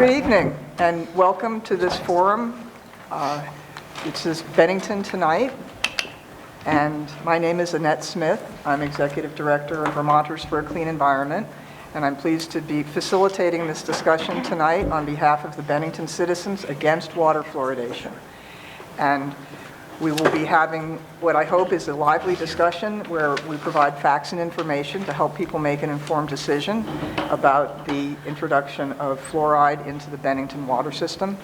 Good evening, and welcome to this forum. This is Bennington Tonite, and my name is Annette Smith. I'm Executive Director of Vermonters for a Clean Environment, and I'm pleased to be facilitating this discussion tonight on behalf of the Bennington citizens against water fluoridation. And we will be having what I hope is a lively discussion where we provide facts and information to help people make an informed decision about the introduction of fluoride into the Bennington water system.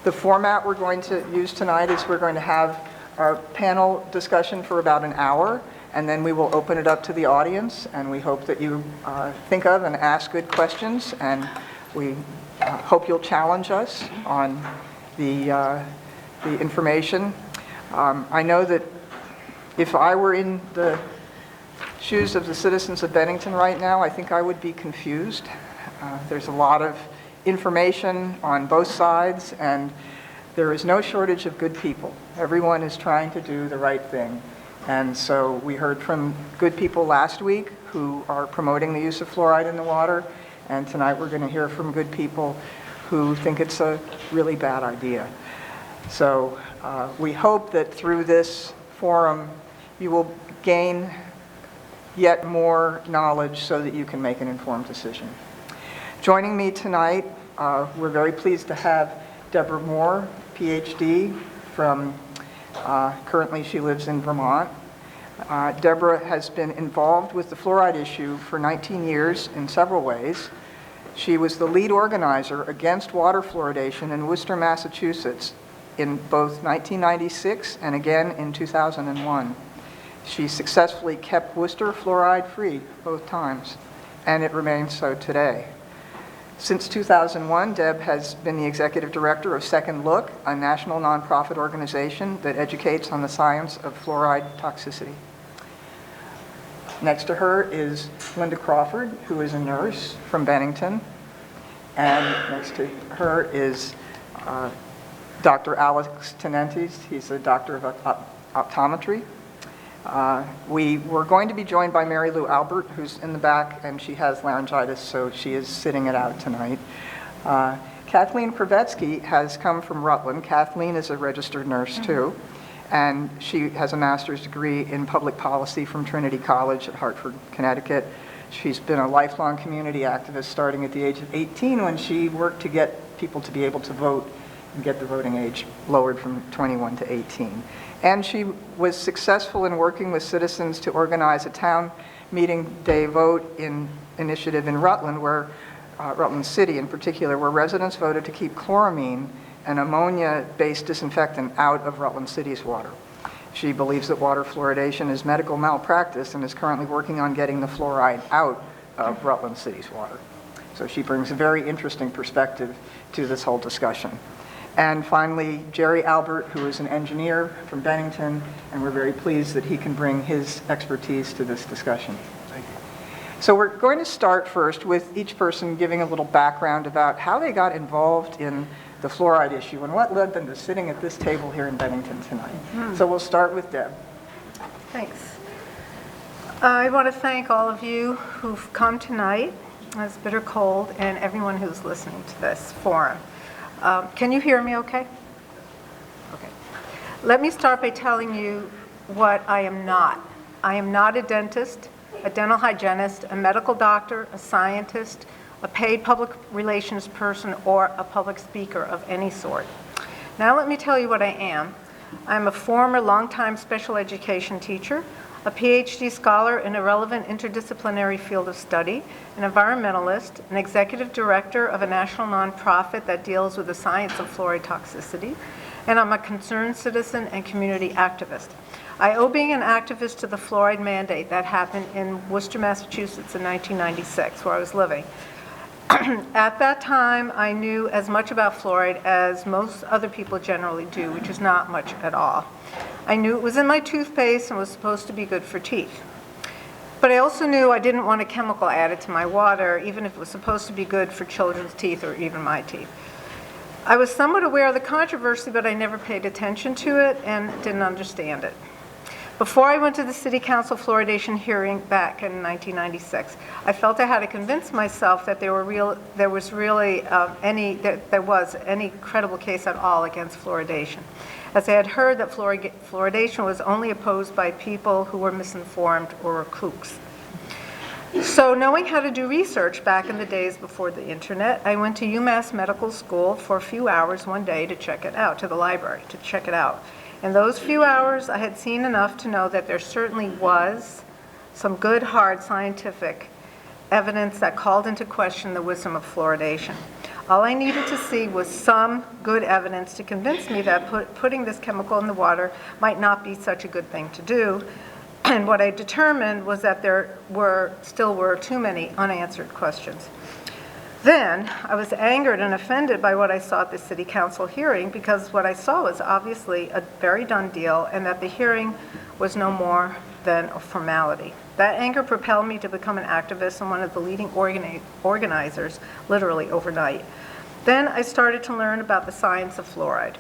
The format we're going to use tonight is we're going to have our panel discussion for about an hour, and then we will open it up to the audience, and we hope that you think of and ask good questions, and we hope you'll challenge us on the information. I know that if I were in the shoes of the citizens of Bennington right now, I think I would be confused. There's a lot of information on both sides, and there is no shortage of good people. Everyone is trying to do the right thing. And so we heard from good people last week who are promoting the use of fluoride in the water, and tonight we're going to hear from good people who think it's a really bad idea. So we hope that through this forum you will gain yet more knowledge so that you can make an informed decision. Joining me tonight, we're very pleased to have Deborah Moore, PhD, from currently she lives in Vermont. Deborah has been involved with the fluoride issue for 19 years in several ways. She was the lead organizer against water fluoridation in Worcester, Massachusetts in both 1996 and again in 2001. She successfully kept Worcester fluoride-free both times, and it remains so today. Since 2001, Deb has been the executive director of Second Look, a national nonprofit organization that educates on the science of fluoride toxicity. Next to her is Linda Crawford, who is a nurse from Bennington, and next to her is Dr. Alex Tenentes. He's a doctor of optometry. We were going to be joined by Mary Lou Albert, who's in the back, and she has laryngitis, so she is sitting it out tonight. Kathleen Pravetsky has come from Rutland. Kathleen is a registered nurse, too, and she has a master's degree in public policy from Trinity College at Hartford, Connecticut. She's been a lifelong community activist starting at the age of 18 when she worked to get people to be able to vote and get the voting age lowered from 21 to 18. And she was successful in working with citizens to organize a town meeting day vote initiative in Rutland, where Rutland City in particular, where residents voted to keep chloramine, an ammonia-based disinfectant, out of Rutland City's water. She believes that water fluoridation is medical malpractice and is currently working on getting the fluoride out of Rutland City's water. So she brings a very interesting perspective to this whole discussion. And finally, Jerry Albert, who is an engineer from Bennington, and we're very pleased that he can bring his expertise to this discussion. Thank you. So we're going to start first with each person giving a little background about how they got involved in the fluoride issue and what led them to sitting at this table here in Bennington tonight. So we'll start with Deb. Thanks. I want to thank all of you who've come tonight, it's bitter cold, and everyone who's listening to this forum. Can you hear me okay? Okay. Let me start by telling you what I am not. I am not a dentist, a dental hygienist, a medical doctor, a scientist, a paid public relations person, or a public speaker of any sort. Now let me tell you what I am. I'm a former longtime special education teacher, a PhD scholar in a relevant interdisciplinary field of study, an environmentalist, an executive director of a national nonprofit that deals with the science of fluoride toxicity, and I'm a concerned citizen and community activist. I owe being an activist to the fluoride mandate that happened in Worcester, Massachusetts in 1996, where I was living. At that time, I knew as much about fluoride as most other people generally do, which is not much at all. I knew it was in my toothpaste and was supposed to be good for teeth. But I also knew I didn't want a chemical added to my water, even if it was supposed to be good for children's teeth or even my teeth. I was somewhat aware of the controversy, but I never paid attention to it and didn't understand it. Before I went to the City Council fluoridation hearing back in 1996, I felt I had to convince myself that there was any credible case at all against fluoridation, as I had heard that fluoridation was only opposed by people who were misinformed or were kooks. So knowing how to do research back in the days before the internet, I went to UMass Medical School for a few hours one day to check it out, to the library to check it out. In those few hours, I had seen enough to know that there certainly was some good, hard scientific evidence that called into question the wisdom of fluoridation. All I needed to see was some good evidence to convince me that putting this chemical in the water might not be such a good thing to do. And what I determined was that there still were too many unanswered questions. Then I was angered and offended by what I saw at the City Council hearing, because what I saw was obviously a very done deal, and that the hearing was no more than a formality. That anger propelled me to become an activist and one of the leading organizers, literally overnight. Then I started to learn about the science of fluoride,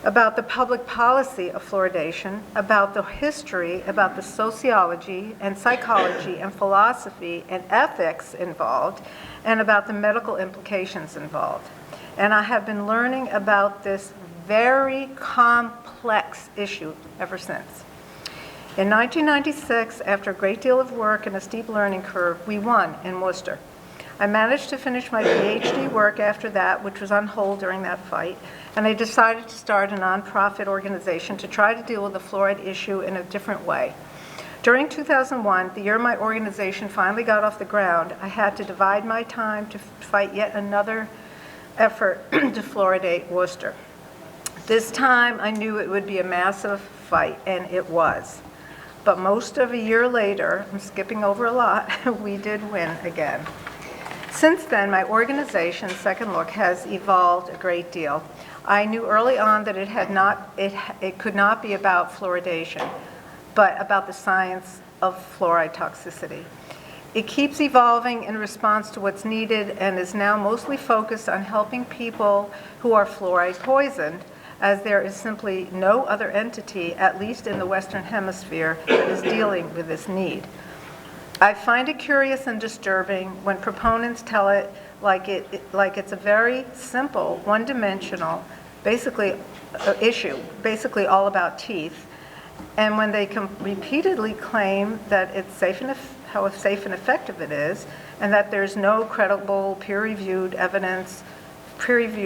about the public policy of fluoridation, about the history, about the sociology and psychology and philosophy and ethics involved, and about the medical implications involved. And I have been learning about this very complex issue ever since. In 1996, after a great deal of work and a steep learning curve, we won in Worcester. I managed to finish my PhD work after that, which was on hold during that fight, and I decided to start a nonprofit organization to try to deal with the fluoride issue in a different way. During 2001, the year my organization finally got off the ground, I had to divide my time to fight yet another effort to fluoridate Worcester. This time, I knew it would be a massive fight, and it was. But most of a year later, I'm skipping over a lot, we did win again. Since then, my organization, Second Look, has evolved a great deal. I knew early on that it could not be about fluoridation, but about the science of fluoride toxicity. It keeps evolving in response to what's needed and is now mostly focused on helping people who are fluoride poisoned, as there is simply no other entity, at least in the Western Hemisphere, that is dealing with this need. I find it curious and disturbing when proponents tell it like it's a very simple, one-dimensional, basically issue, basically all about teeth, and when they repeatedly claim that it's safe and how safe and effective it is, and that there's no credible peer-reviewed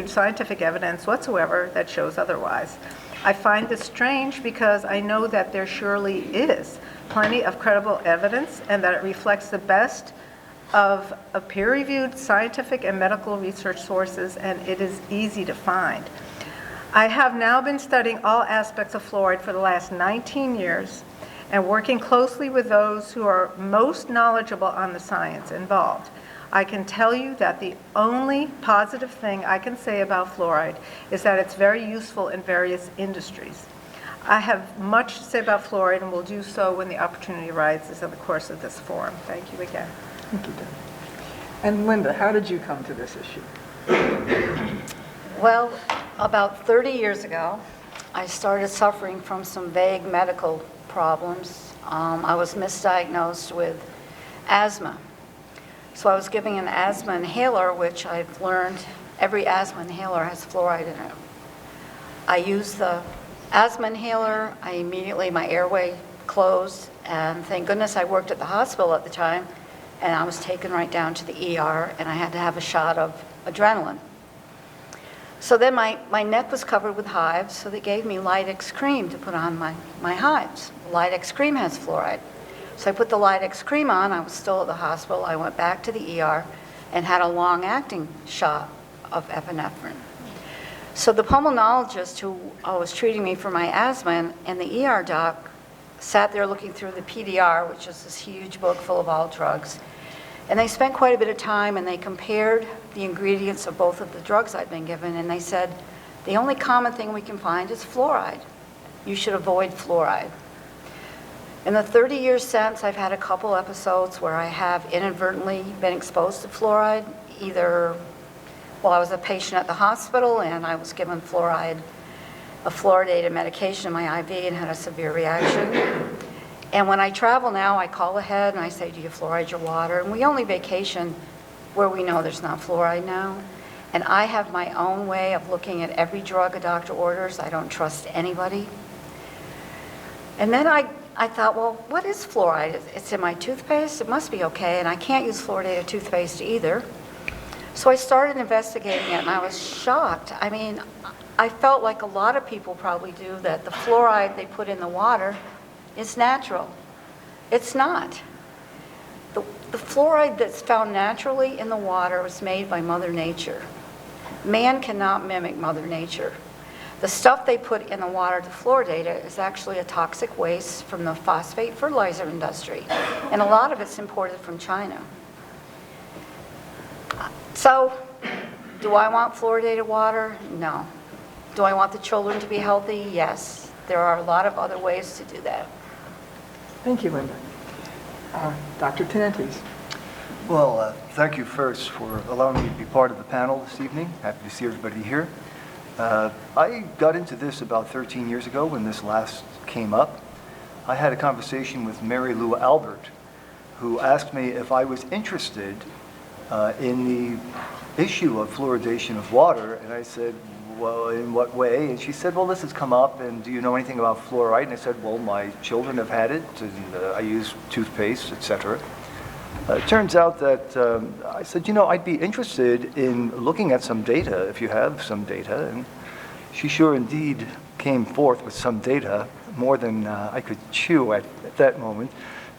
scientific evidence whatsoever that shows otherwise. I find this strange because I know that there surely is plenty of credible evidence and that it reflects the best of peer-reviewed scientific and medical research sources, and it is easy to find. I have now been studying all aspects of fluoride for the last 19 years and working closely with those who are most knowledgeable on the science involved. I can tell you that the only positive thing I can say about fluoride is that it's very useful in various industries. I have much to say about fluoride and will do so when the opportunity arises in the course of this forum. Thank you again. Thank you, Deb. And Linda, how did you come to this issue? Well, about 30 years ago, I started suffering from some vague medical problems. I was misdiagnosed with asthma. So I was given an asthma inhaler, which I've learned every asthma inhaler has fluoride in it. I used the asthma inhaler, my airway closed, and thank goodness I worked at the hospital at the time, and I was taken right down to the ER, and I had to have a shot of adrenaline. So then my neck was covered with hives, so they gave me Lidex cream to put on my hives. Lidex cream has fluoride. So I put the Lidex cream on. I was still at the hospital. I went back to the ER and had a long-acting shot of epinephrine. So the pulmonologist who was treating me for my asthma and the ER doc sat there looking through the PDR, which is this huge book full of all drugs. And they spent quite a bit of time, and they compared the ingredients of both of the drugs I'd been given, and they said, the only common thing we can find is fluoride. You should avoid fluoride. In the 30 years since, I've had a couple episodes where I have inadvertently been exposed to fluoride, either while I was a patient at the hospital and I was given fluoride a fluoridated medication in my IV and had a severe reaction. And when I travel now, I call ahead and I say, do you fluoride your water? And we only vacation where we know there's not fluoride now. And I have my own way of looking at every drug a doctor orders. I don't trust anybody. And then I thought, well, what is fluoride? It's in my toothpaste. It must be okay. And I can't use fluoridated toothpaste either. So I started investigating it, and I was shocked. I mean, I felt like a lot of people probably do, that the fluoride they put in the water is natural. It's not. The fluoride that's found naturally in the water was made by Mother Nature. Man cannot mimic Mother Nature. The stuff they put in the water to fluoridate it is actually a toxic waste from the phosphate fertilizer industry, and a lot of it's imported from China. So, do I want fluoridated water? No. Do I want the children to be healthy? Yes. There are a lot of other ways to do that. Thank you, Linda. Dr. Tonite. Well, thank you first for allowing me to be part of the panel this evening. Happy to see everybody here. I got into this about 13 years ago when this last came up. I had a conversation with Mary Lou Albert, who asked me if I was interested in the issue of fluoridation of water, and I said, well, in what way? And she said, well, this has come up, and do you know anything about fluoride? And I said, well, my children have had it, and I use toothpaste, etc. It turns out that I said, you know, I'd be interested in looking at some data, if you have some data, and she sure indeed came forth with some data, more than I could chew at that moment.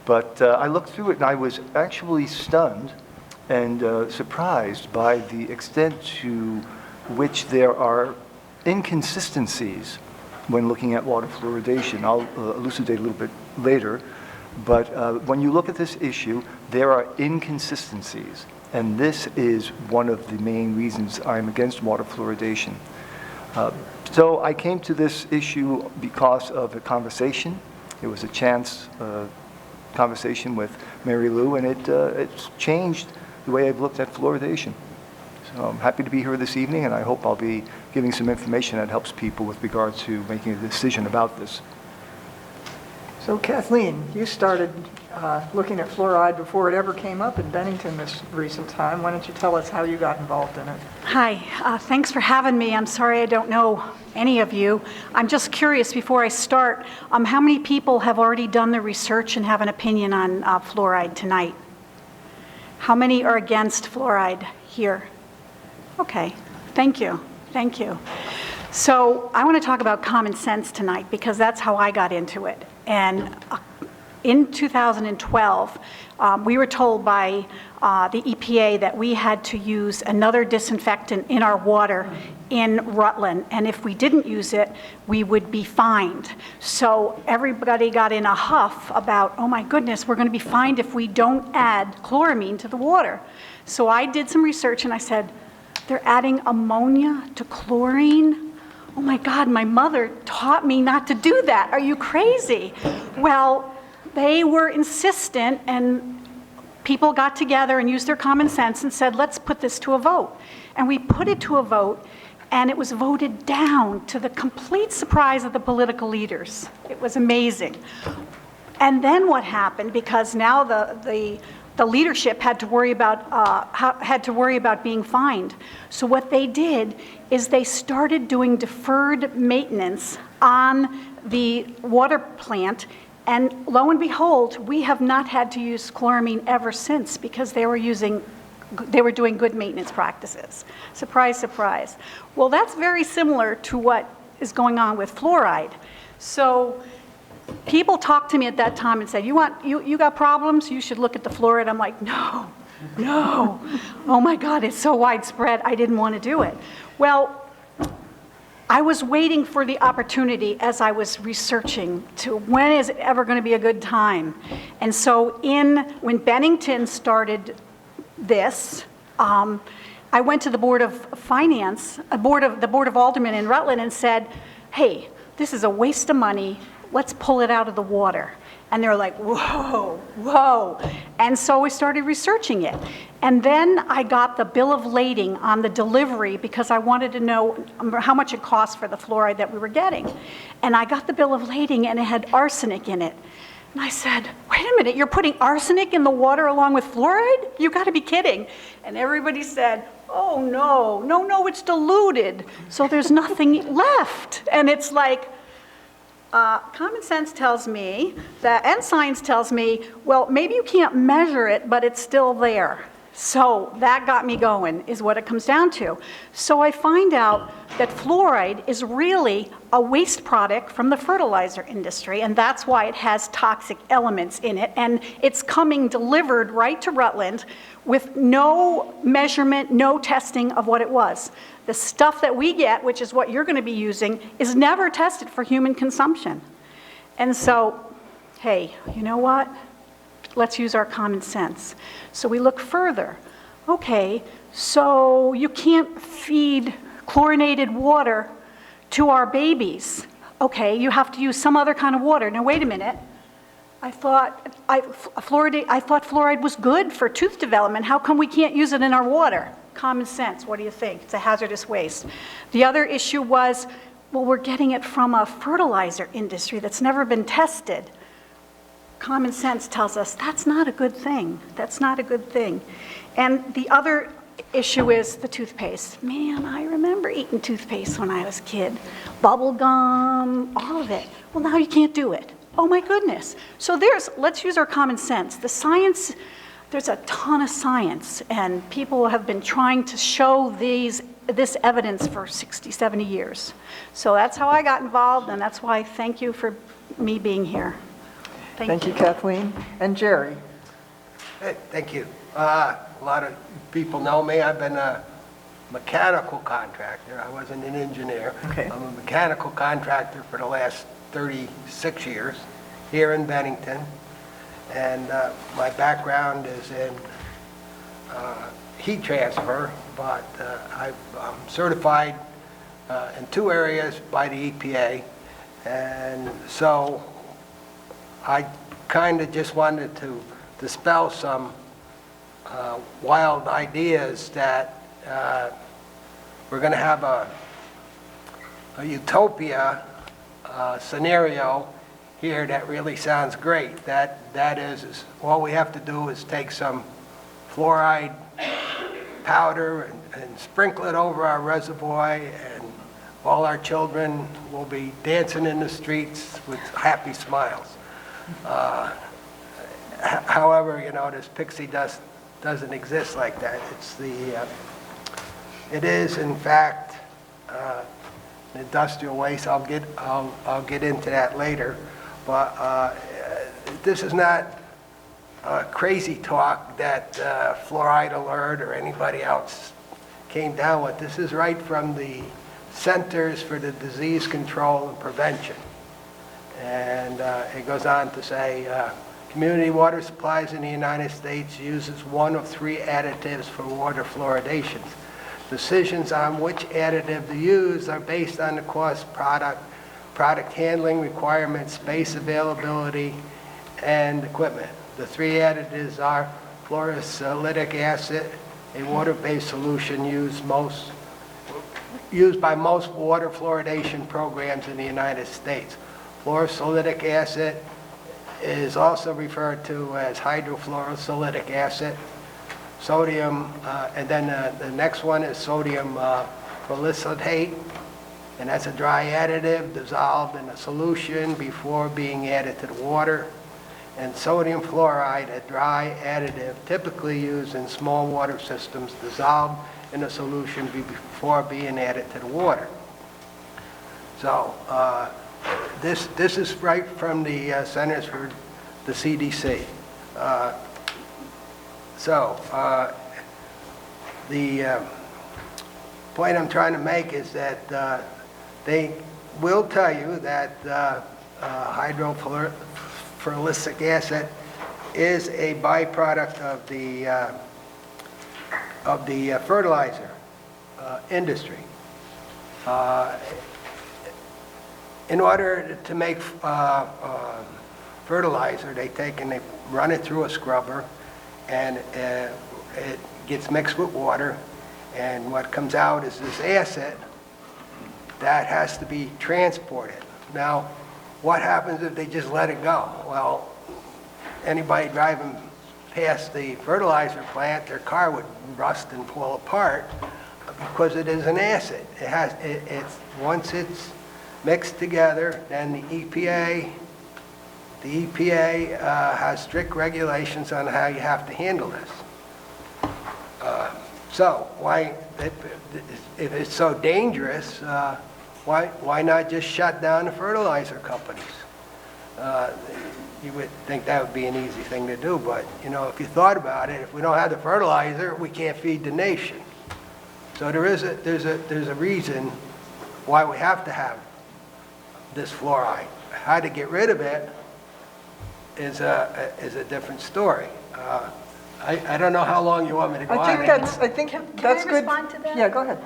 But I looked through it, and I was actually stunned and surprised by the extent to which there are inconsistencies when looking at water fluoridation. I'll elucidate a little bit later, but when you look at this issue, there are inconsistencies, and this is one of the main reasons I'm against water fluoridation. So I came to this issue because of a conversation. It was a chance conversation with Mary Lou, and it's changed the way I've looked at fluoridation. So I'm happy to be here this evening, and I hope I'll be giving some information that helps people with regard to making a decision about this. So Kathleen, you started looking at fluoride before it ever came up in Bennington this recent time. Why don't you tell us how you got involved in it? Hi, thanks for having me. I'm sorry I don't know any of you. I'm just curious before I start, how many people have already done the research and have an opinion on fluoride tonight? How many are against fluoride here? Okay, thank you, thank you. So I want to talk about common sense tonight because that's how I got into it. And in 2012, we were told by the EPA that we had to use another disinfectant in our water in Rutland, and if we didn't use it, we would be fined. So everybody got in a huff about, oh my goodness, we're going to be fined if we don't add chloramine to the water. So I did some research and I said, they're adding ammonia to chlorine? Oh my God, my mother taught me not to do that. Are you crazy? Well, they were insistent, and people got together and used their common sense and said, let's put this to a vote. And we put it to a vote, and it was voted down to the complete surprise of the political leaders. It was amazing. And then what happened, because now the leadership had to worry about being fined. So what they did is they started doing deferred maintenance on the water plant, and lo and behold, we have not had to use chloramine ever since because they were doing good maintenance practices. Surprise, surprise. Well, that's very similar to what is going on with fluoride. So people talked to me at that time and said, you got problems? You should look at the fluoride. I'm like, no. Oh my God, it's so widespread. I didn't want to do it. Well, I was waiting for the opportunity as I was researching to when is it ever going to be a good time. And so when Bennington started this, I went to the Board of Finance, the Board of Aldermen in Rutland and said, hey, this is a waste of money. Let's pull it out of the water. And they're like, whoa, whoa. And so we started researching it. And then I got the bill of lading on the delivery because I wanted to know how much it cost for the fluoride that we were getting. And I got the bill of lading and it had arsenic in it. And I said, wait a minute, you're putting arsenic in the water along with fluoride? You gotta be kidding. And everybody said, oh no, no, no, it's diluted. So there's nothing left. And it's like, common sense tells me that, and science tells me, well, maybe you can't measure it, but it's still there. So that got me going, is what it comes down to. So I find out that fluoride is really a waste product from the fertilizer industry, and that's why it has toxic elements in it, and it's coming delivered right to Rutland with no measurement, no testing of what it was. The stuff that we get, which is what you're going to be using, is never tested for human consumption. And so, hey, you know what? Let's use our common sense. So we look further. Okay, so you can't feed chlorinated water to our babies. Okay, you have to use some other kind of water. Now wait a minute. I thought fluoride was good for tooth development. How come we can't use it in our water? Common sense, what do you think? It's a hazardous waste. The other issue was, well, we're getting it from a fertilizer industry that's never been tested. Common sense tells us that's not a good thing. That's not a good thing. And the other issue is the toothpaste. Man, I remember eating toothpaste when I was a kid. Bubble gum, all of it. Well, now you can't do it. Oh my goodness. So let's use our common sense. The science, there's a ton of science, and people have been trying to show this evidence for 60, 70 years. So that's how I got involved, and that's why I thank you for me being here. Thank you, Kathleen. And Jerry? Hey, thank you. A lot of people know me. I've been a mechanical contractor. I wasn't an engineer. Okay. I'm a mechanical contractor for the last 36 years here in Bennington. And my background is in heat transfer, but I'm certified in 2 areas by the EPA. And so I kind of just wanted to dispel some wild ideas that we're going to have a utopia scenario here that really sounds great. That is all we have to do is take some fluoride powder and sprinkle it over our reservoir, and all our children will be dancing in the streets with happy smiles. However, you know, this pixie dust doesn't exist like that. It is in fact industrial waste. I'll get into that later, but this is not crazy talk that Fluoride Alert or anybody else came down with. This is right from the Centers for the Disease Control and Prevention. And it goes on to say, community water supplies in the United States uses 1 of 3 additives for water fluoridation. Decisions on which additive to use are based on the cost, product handling requirements, space availability, and equipment. The 3 additives are fluorosilicic acid, a water-based solution used by most water fluoridation programs in the United States. Fluorosilicic acid is also referred to as hydrofluorosilicic acid. Sodium, and then the next one is sodium perlicitate, and that's a dry additive dissolved in a solution before being added to the water. And sodium fluoride, a dry additive typically used in small water systems, dissolved in a solution before being added to the water. So this is right from the Centers for the CDC. The point I'm trying to make is that they will tell you that hydrofluorosilicic acid is a byproduct of the fertilizer industry. In order to make fertilizer, they take and they run it through a scrubber, and it gets mixed with water, and what comes out is this acid that has to be transported. Now, what happens if they just let it go? Well, anybody driving past the fertilizer plant, their car would rust and fall apart because it is an acid. Once it's mixed together, then the EPA has strict regulations on how you have to handle this. So if it's so dangerous, why not just shut down the fertilizer companies? You would think that would be an easy thing to do, but if you thought about it, if we don't have the fertilizer, we can't feed the nation. So there's a reason why we have to have this fluoride. How to get rid of it is a different story. I don't know how long you want me to go on. I think Can that's I good. respond to that? Yeah, go ahead.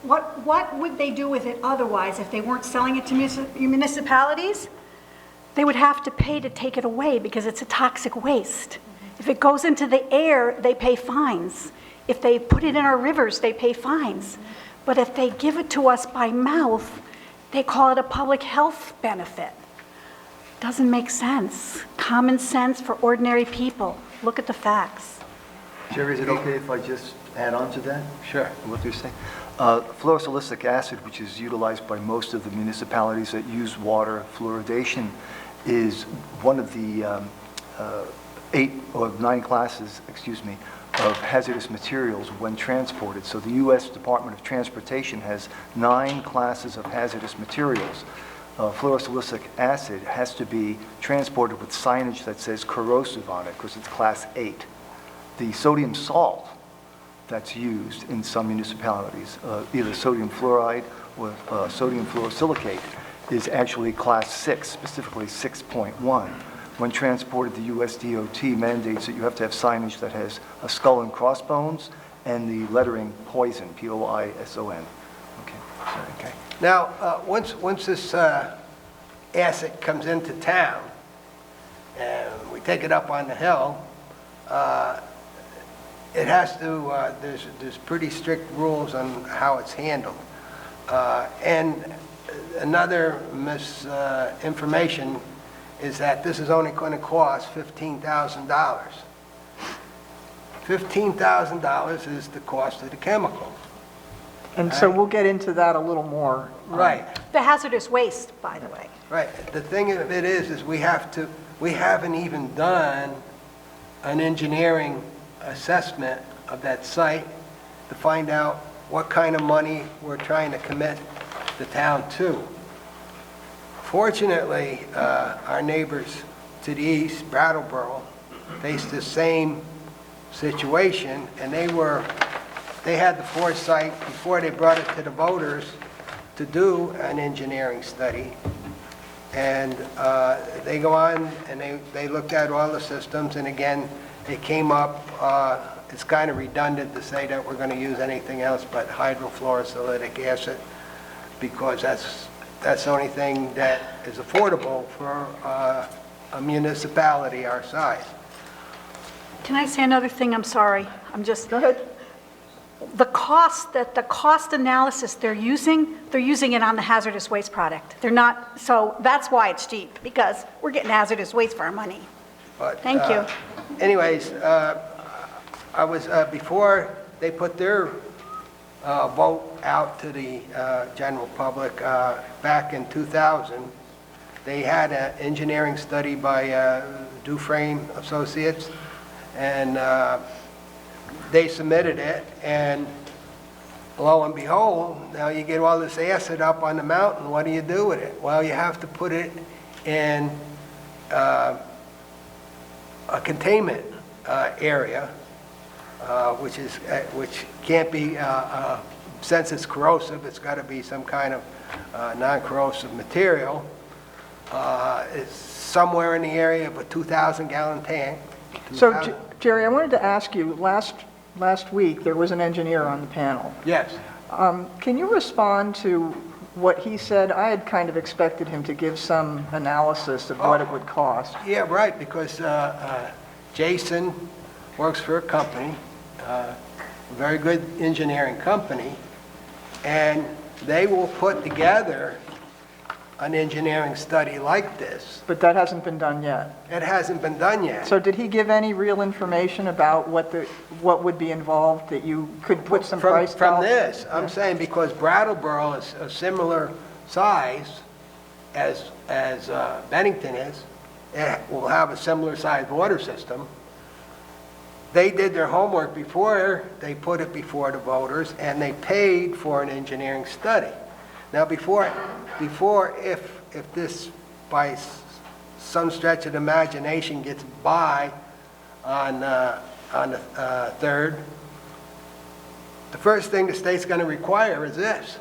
What would they do with it otherwise if they weren't selling it to municipalities? They would have to pay to take it away because it's a toxic waste. If it goes into the air, they pay fines. If they put it in our rivers, they pay fines. But if they give it to us by mouth, they call it a public health benefit. Doesn't make sense. Common sense for ordinary people. Look at the facts. Jerry, is it okay if I just add on to that? Sure. What you're saying? Fluorosilicic acid, which is utilized by most of the municipalities that use water fluoridation, is one of the 8 or 9 classes, of hazardous materials when transported. So the U.S. Department of Transportation has 9 classes of hazardous materials. Fluorosilicic acid has to be transported with signage that says corrosive on it because it's class 8. The sodium salt that's used in some municipalities, either sodium fluoride or sodium fluorosilicate, is actually class 6, specifically 6.1. When transported, the US DOT mandates that you have to have signage that has a skull and crossbones and the lettering poison, P-O-I-S-O-N. Okay, sorry. Okay. Now, once this acid comes into town and we take it up on the hill, it has to, there's pretty strict rules on how it's handled. And another misinformation is that this is only going to cost $15,000. $15,000 is the cost of the chemical. And so we'll get into that a little more. Right, The hazardous waste, by the way. right. The thing of it is we haven't even done an engineering assessment of that site to find out what kind of money we're trying to commit the town to. Fortunately, our neighbors to the east, Brattleboro, faced the same situation, and they had the foresight before they brought it to the voters to do an engineering study. And they go on and they looked at all the systems, and again, it came up, it's kind of redundant to say that we're going to use anything else but hydrofluorosilicic acid, because that's the only thing that is affordable for a municipality our size. Can I say another thing? I'm sorry. Go ahead. The cost analysis they're using it on the hazardous waste product. They're not, so that's why it's cheap, because we're getting hazardous waste for our money. But, Thank you. Anyways, I was, before they put their vote out to the general public back in 2000, they had an engineering study by Dufresne Associates, and they submitted it, and lo and behold, now you get all this acid up on the mountain. What do you do with it? Well, you have to put it in a containment area, which can't be, since it's corrosive, it's got to be some kind of non-corrosive material. It's somewhere in the area of a 2,000-gallon tank. So, 2,000. Jerry, I wanted to ask you, last week, there was an engineer on the panel. Yes. Can you respond to what he said, I had kind of expected him to give some analysis of what it would cost. Yeah, right, because Jason works for a company, a very good engineering company, and they will put together an engineering study like this. But that hasn't been done yet. It hasn't been done yet. So did he give any real information about what would be involved, that you could put some price From down? this, I'm saying because Brattleboro is a similar size as Bennington is, it will have a similar sized water system. They did their homework before they put it before the voters, and they paid for an engineering study. Now, if this, by some stretch of the imagination, gets by on the 3rd, the first thing the state's going to require is this,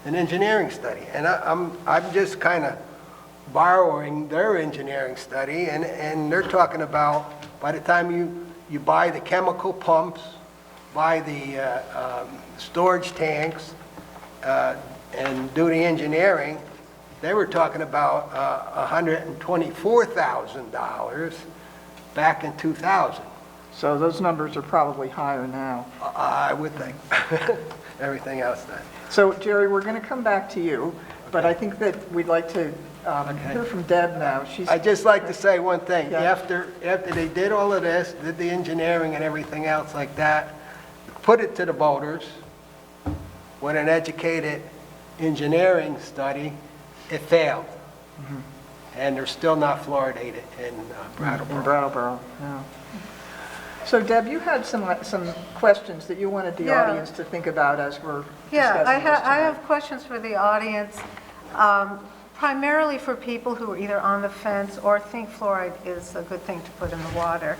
an engineering study. And I'm just kind of borrowing their engineering study, and they're talking about, by the time you buy the chemical pumps, buy the storage tanks, and do the engineering, they were talking about $124,000 back in 2000. So those numbers are probably higher now. I would think. Everything else then. So Jerry, we're going to come back to you, but I think that we'd like to hear from Deb now. I'd just like to say one thing. Yeah. After they did all of this, did the engineering and everything else like that, put it to the voters with an educated engineering study, it failed. And they're still not fluoridated in Brattleboro. In Brattleboro, yeah. So Deb, you had some questions that you wanted the Yeah. audience to think about as we're Yeah, discussing this I tonight. have questions for the audience, primarily for people who are either on the fence or think fluoride is a good thing to put in the water.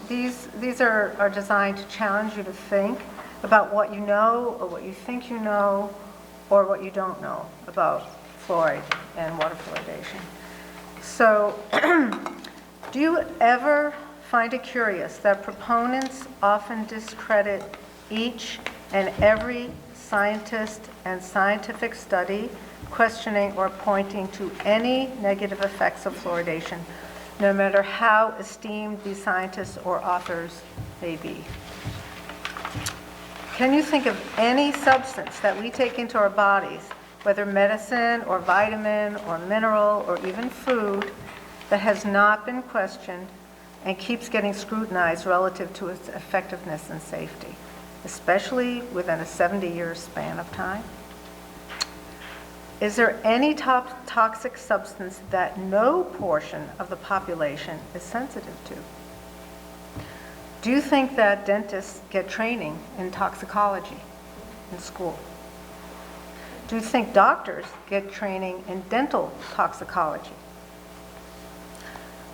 These are designed to challenge you to think about what you know, or what you think you know, or what you don't know about fluoride and water fluoridation. So, do you ever find it curious that proponents often discredit each and every scientist and scientific study questioning or pointing to any negative effects of fluoridation, no matter how esteemed these scientists or authors may be? Can you think of any substance that we take into our bodies, whether medicine or vitamin or mineral or even food, that has not been questioned and keeps getting scrutinized relative to its effectiveness and safety, especially within a 70-year span of time? Is there any toxic substance that no portion of the population is sensitive to? Do you think that dentists get training in toxicology in school? Do you think doctors get training in dental toxicology?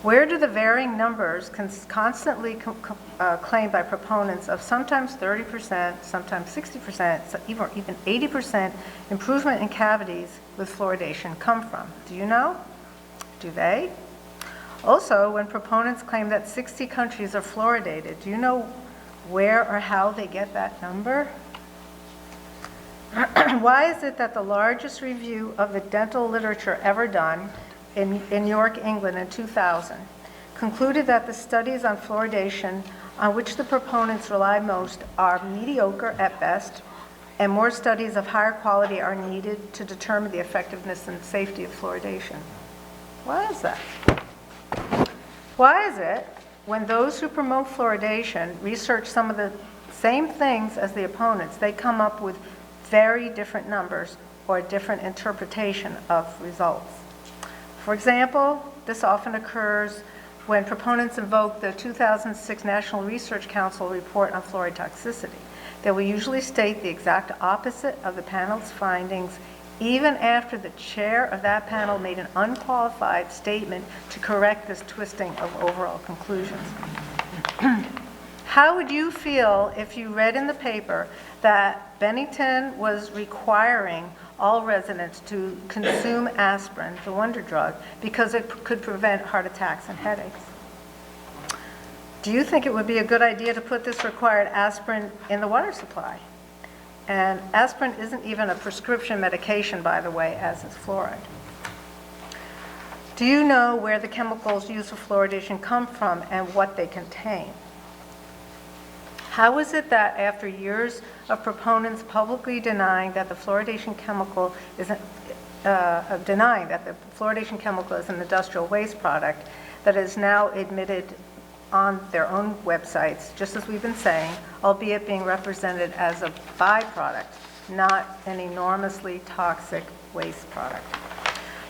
Where do the varying numbers constantly claimed by proponents of sometimes 30%, sometimes 60%, even 80% improvement in cavities with fluoridation come from? Do you know? Do they? Also, when proponents claim that 60 countries are fluoridated, do you know where or how they get that number? Why is it that the largest review of the dental literature ever done in York, England in 2000 concluded that the studies on fluoridation on which the proponents rely most are mediocre at best, and more studies of higher quality are needed to determine the effectiveness and safety of fluoridation? Why is that? Why is it when those who promote fluoridation research some of the same things as the opponents, they come up with very different numbers or a different interpretation of results? For example, this often occurs when proponents invoke the 2006 National Research Council report on fluoride toxicity. They will usually state the exact opposite of the panel's findings, even after the chair of that panel made an unqualified statement to correct this twisting of overall conclusions. How would you feel if you read in the paper that Bennington was requiring all residents to consume aspirin, the wonder drug, because it could prevent heart attacks and headaches? Do you think it would be a good idea to put this required aspirin in the water supply? And aspirin isn't even a prescription medication, by the way, as is fluoride. Do you know where the chemicals used for fluoridation come from and what they contain? How is it that after years of proponents publicly denying that the fluoridation chemical is an industrial waste product, that is now admitted on their own websites, just as we've been saying, albeit being represented as a byproduct, not an enormously toxic waste product?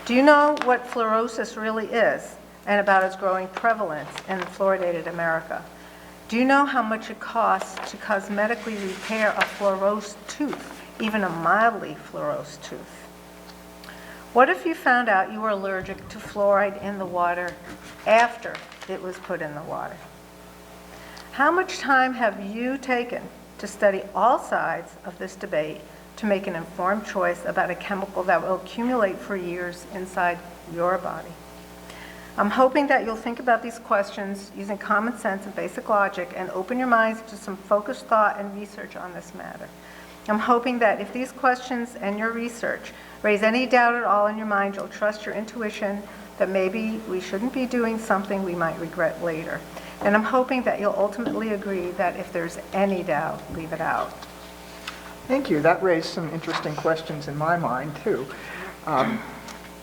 Do you know what fluorosis really is and about its growing prevalence in fluoridated America? Do you know how much it costs to cosmetically repair a fluorosed tooth, even a mildly fluorosed tooth? What if you found out you were allergic to fluoride in the water after it was put in the water? How much time have you taken to study all sides of this debate to make an informed choice about a chemical that will accumulate for years inside your body? I'm hoping that you'll think about these questions using common sense and basic logic and open your minds to some focused thought and research on this matter. I'm hoping that if these questions and your research raise any doubt at all in your mind, you'll trust your intuition that maybe we shouldn't be doing something we might regret later. And I'm hoping that you'll ultimately agree that if there's any doubt, leave it out. Thank you. That raised some interesting questions in my mind, too.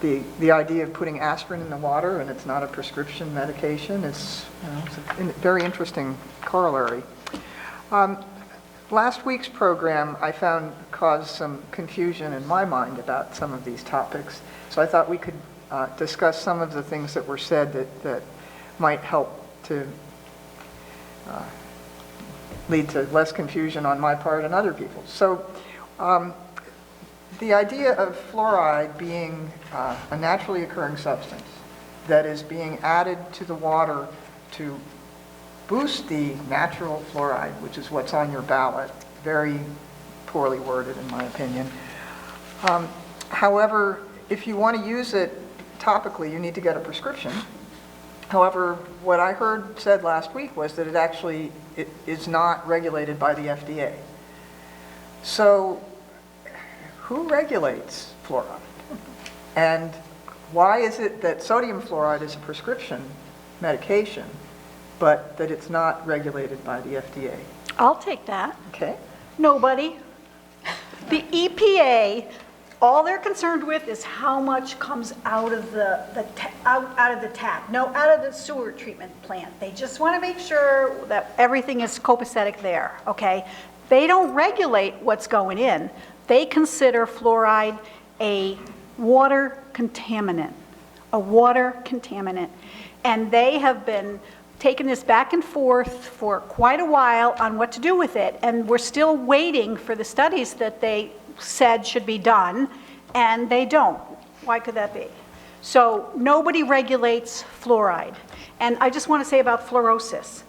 The idea of putting aspirin in the water and it's not a prescription medication is it's a very interesting corollary. Last week's program I found caused some confusion in my mind about some of these topics, so I thought we could discuss some of the things that were said that might help to lead to less confusion on my part and other people's. So the idea of fluoride being a naturally occurring substance that is being added to the water to boost the natural fluoride, which is what's on your ballot, very poorly worded in my opinion. However, if you want to use it topically, you need to get a prescription. However, what I heard said last week was that it is not regulated by the FDA. So who regulates fluoride? And why is it that sodium fluoride is a prescription medication, but that it's not regulated by the FDA? I'll take that. Okay. Nobody. The EPA, all they're concerned with is how much comes out of the out of the tap, no, out of the sewer treatment plant. They just want to make sure that everything is copacetic there, okay? They don't regulate what's going in. They consider fluoride a water contaminant, and they have been taking this back and forth for quite a while on what to do with it, and we're still waiting for the studies that they said should be done, and they don't. Why could that be? So nobody regulates fluoride. And I just want to say about fluorosis.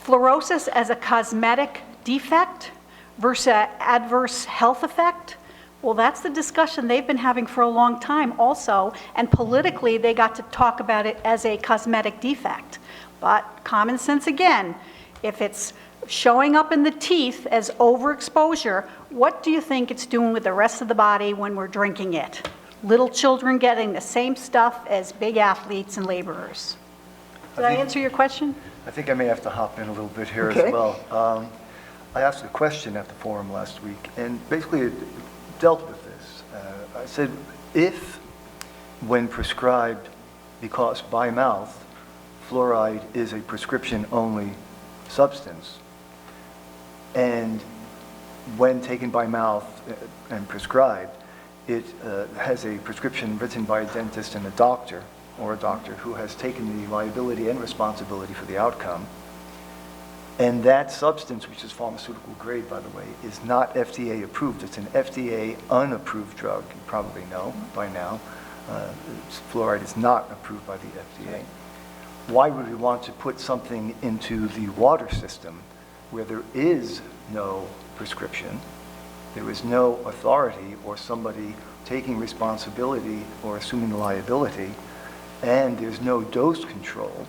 Fluorosis as a cosmetic defect versus an adverse health effect, well, that's the discussion they've been having for a long time also, and politically they got to talk about it as a cosmetic defect. But common sense again, if it's showing up in the teeth as overexposure, what do you think it's doing with the rest of the body when we're drinking it? Little children getting the same stuff as big athletes and laborers. Did I answer your question? I think I may have to hop in a little bit here Okay. as well. I asked a question at the forum last week, and basically it dealt with this. I said, if, when prescribed, because by mouth, fluoride is a prescription-only substance, and when taken by mouth and prescribed, it has a prescription written by a dentist and a doctor, or a doctor who has taken the liability and responsibility for the outcome. And that substance, which is pharmaceutical grade, by the way, is not FDA approved. It's an FDA unapproved drug. You probably know by now. Fluoride is not approved by the FDA. Why would we want to put something into the water system where there is no prescription, there is no authority or somebody taking responsibility or assuming the liability, and there's no dose control,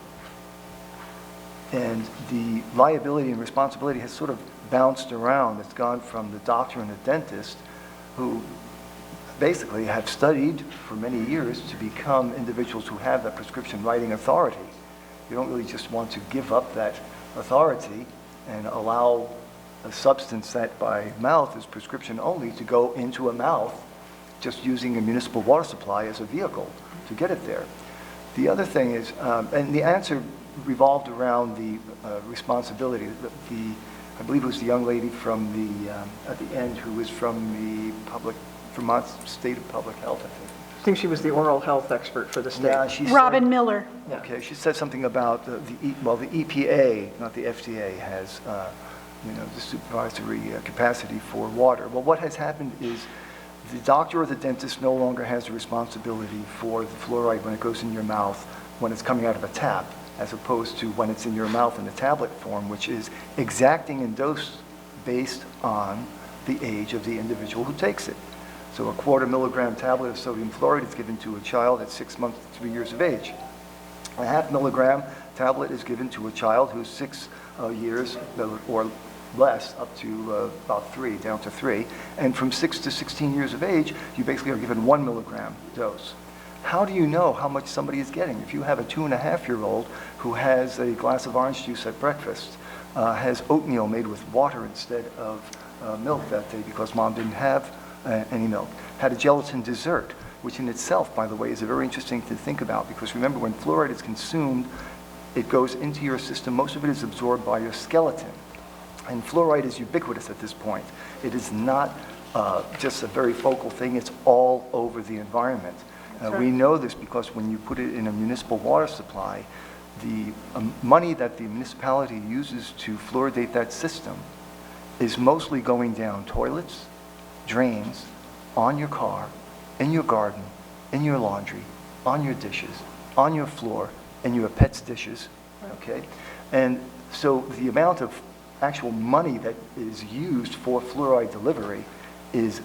and the liability and responsibility has sort of bounced around. It's gone from the doctor and the dentist, who basically have studied for many years to become individuals who have that prescription writing authority. You don't really just want to give up that authority and allow a substance that by mouth is prescription only to go into a mouth, just using a municipal water supply as a vehicle to get it there. The other thing is, and the answer revolved around the responsibility. I believe it was the young lady from the, at the end, who was from the Vermont State of Public Health, I think. I think she was the oral health expert for the state. Yeah, she Robin said, Miller. okay, she said something about the EPA, not the FDA, has the supervisory capacity for water. Well, what has happened is the doctor or the dentist no longer has the responsibility for the fluoride when it goes in your mouth, when it's coming out of a tap, as opposed to when it's in your mouth in a tablet form, which is exacting in dose based on the age of the individual who takes it. So a 1/4 milligram tablet of sodium fluoride is given to a child at 6 months to 3 years of age. A 1/2 milligram tablet is given to a child who's 6 years or less, up to about 3, down to 3. And from 6 to 16 years of age, you basically are given 1 milligram dose. How do you know how much somebody is getting? If you have a 2.5-year-old who has a glass of orange juice at breakfast, has oatmeal made with water instead of milk that day because mom didn't have any milk, had a gelatin dessert, which in itself, by the way, is very interesting to think about, because remember, when fluoride is consumed, it goes into your system. Most of it is absorbed by your skeleton. And fluoride is ubiquitous at this point. It is not just a very focal thing. It's all over the environment. We know this because when you put it in a municipal water supply, the money that the municipality uses to fluoridate that system is mostly going down toilets, drains, on your car, in your garden, in your laundry, on your dishes, on your floor, and your pet's dishes, okay? And so the amount of actual money that is used for fluoride delivery is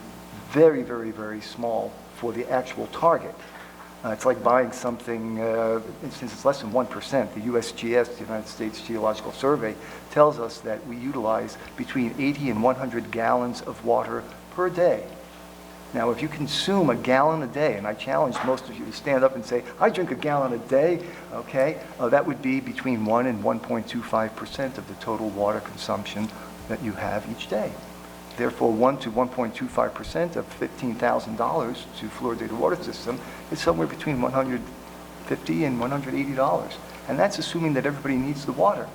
very, very, very small for the actual target. It's like buying something, since it's less than 1%, the USGS, the United States Geological Survey, tells us that we utilize between 80 and 100 gallons of water per day. Now, if you consume a gallon a day, and I challenge most of you to stand up and say, I drink a gallon a day, okay, that would be between 1 and 1.25% of the total water consumption that you have each day. Therefore, 1 to 1.25% of $15,000 to fluoridate a water system is somewhere between $150 and $180. And that's assuming that everybody needs the water.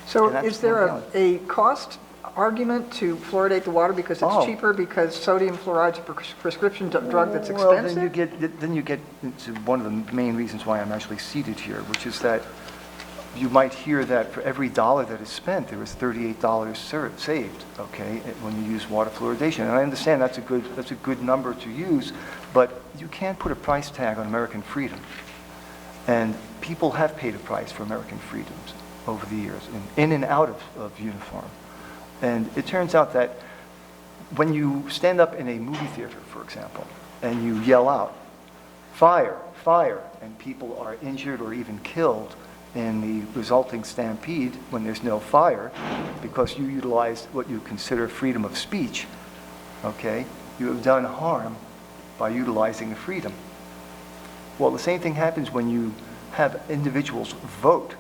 So is there a cost argument to fluoridate the water because it's cheaper, because sodium fluoride's a prescription drug that's expensive? Well, then you get into one of the main reasons why I'm actually seated here, which is that you might hear that for every dollar that is spent, there is $38 saved, okay, when you use water fluoridation. And I understand that's a good number to use, but you can't put a price tag on American freedom. And people have paid a price for American freedoms over the years, in and out of uniform. And it turns out that when you stand up in a movie theater, for example, and you yell out, fire, fire, and people are injured or even killed in the resulting stampede when there's no fire, because you utilized what you consider freedom of speech, okay, you have done harm by utilizing the freedom. Well, the same thing happens when you have individuals vote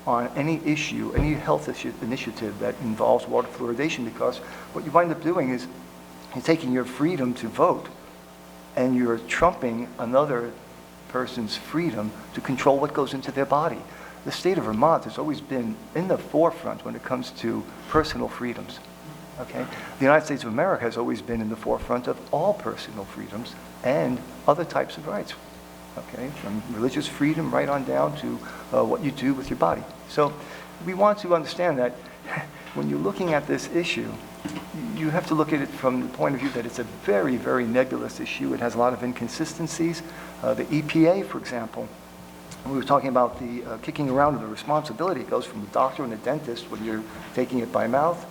on any issue, any health initiative that involves water fluoridation, because what you wind up doing is you're taking your freedom to vote and you're trumping another person's freedom to control what goes into their body. The state of Vermont has always been in the forefront when it comes to personal freedoms. Okay? The United States of America has always been in the forefront of all personal freedoms and other types of rights. Okay? From religious freedom right on down to what you do with your body. So we want to understand that when you're looking at this issue, you have to look at it from the point of view that it's a very, very nebulous issue. It has a lot of inconsistencies. The EPA, for example, we were talking about the kicking around of the responsibility. It goes from the doctor and the dentist when you're taking it by mouth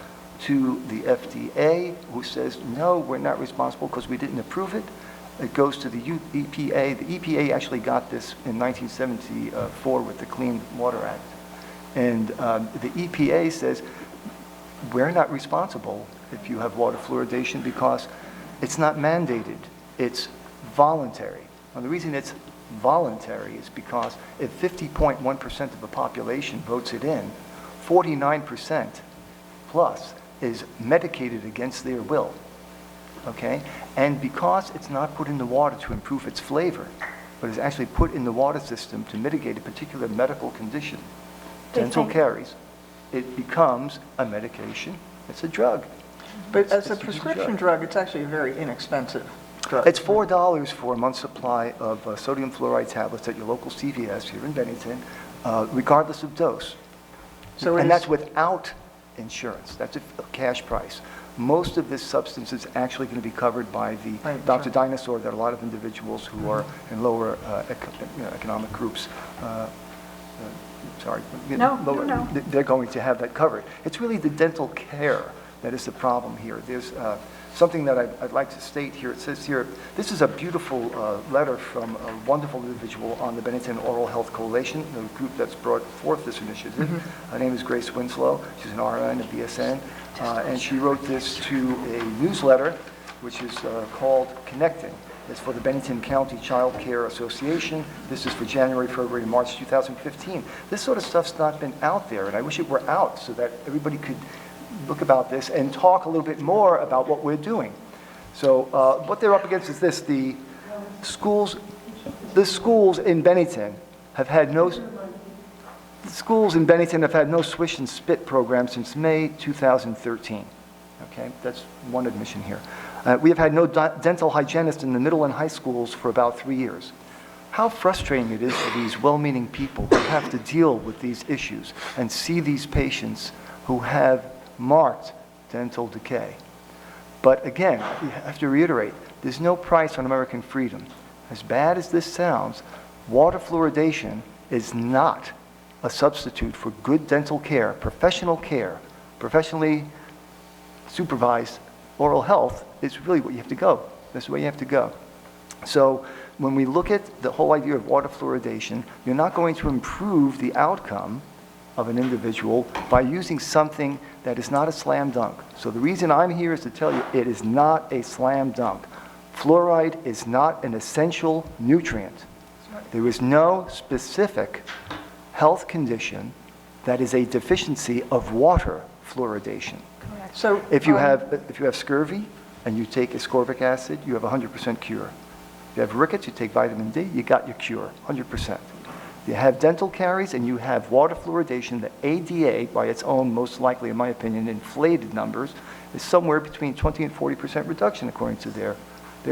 to the FDA, who says, no, we're not responsible because we didn't approve it. It goes to the EPA. The EPA actually got this in 1974 with the Clean Water Act. And the EPA says, we're not responsible if you have water fluoridation because it's not mandated, it's voluntary. And the reason it's voluntary is because if 50.1% of the population votes it in, 49% plus is medicated against their will, okay? And because it's not put in the water to improve its flavor, but is actually put in the water system to mitigate a particular medical condition, dental caries, it becomes a medication. It's a drug. But as a It's used prescription drug, it's actually a very inexpensive drug. It's $4 for a month's supply of sodium fluoride tablets at your local CVS here in Bennington, regardless of dose. So it And is- that's without insurance. That's a cash price. Most of this substance is actually going to be covered by the Right, Dr. sure. Dinosaur that a lot of individuals who are in lower economic groups, sorry. No, lower- no. They're going to have that covered. It's really the dental care that is the problem here. There's something that I'd like to state here. It says here, this is a beautiful letter from a wonderful individual on the Bennington Oral Health Coalition, the group that's brought forth this initiative. Her name is Grace Winslow. She's an RN, a BSN, and she wrote this to a newsletter, which is called Connecting. It's for the Bennington County Child Care Association. This is for January, February, and March 2015. This sort of stuff's not been out there, and I wish it were out so that everybody could look about this and talk a little bit more about what we're doing. So what they're up against is this: the schools in Bennington have had no swish and spit program since May 2013. Okay, that's one admission here. We have had no dental hygienist in the middle and high schools for about 3 years. How frustrating it is for these well-meaning people who have to deal with these issues and see these patients who have marked dental decay. But again, we have to reiterate, there's no price on American freedom. As bad as this sounds, water fluoridation is not a substitute for good dental care, professionally supervised oral health is really what you have to go. That's the way you have to go. So when we look at the whole idea of water fluoridation, you're not going to improve the outcome of an individual by using something that is not a slam dunk. So the reason I'm here is to tell you it is not a slam dunk. Fluoride is not an essential nutrient. There is no specific health condition that is a deficiency of water fluoridation. So If you have scurvy and you take ascorbic acid, you have 100% cure. If you have rickets, you take vitamin D, you got your cure, 100%. You have dental caries and you have water fluoridation, the ADA, by its own, most likely, in my opinion, inflated numbers, is somewhere between 20 and 40% reduction according to their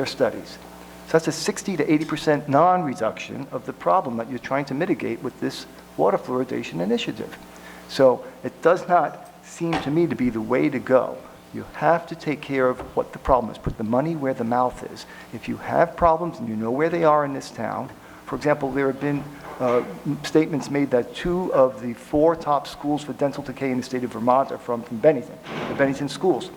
studies. So that's a 60 to 80% non-reduction of the problem that you're trying to mitigate with this water fluoridation initiative. So it does not seem to me to be the way to go. You have to take care of what the problem is. Put the money where the mouth is. If you have problems and you know where they are in this town, for example, there have been statements made that 2 of the 4 top schools for dental decay in the state of Vermont are from Bennington, the Bennington schools.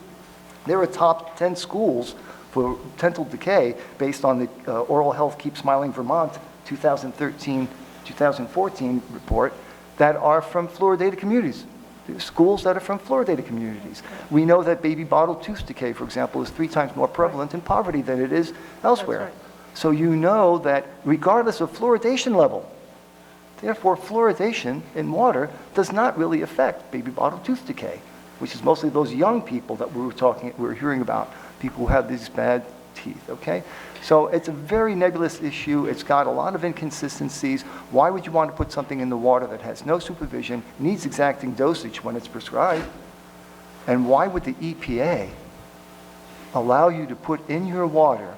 There are top 10 schools for dental decay based on the Oral Health Keep Smiling Vermont 2013-2014 report that are from fluoridated communities. There's schools that are from fluoridated communities. We know that baby bottle tooth decay, for example, is 3 times more prevalent in poverty than it is elsewhere. That's right. So you know that regardless of fluoridation level, therefore fluoridation in water does not really affect baby bottle tooth decay, which is mostly those young people that we're hearing about, people who have these bad teeth, okay? So it's a very nebulous issue. It's got a lot of inconsistencies. Why would you want to put something in the water that has no supervision, needs exacting dosage when it's prescribed? And why would the EPA allow you to put in your water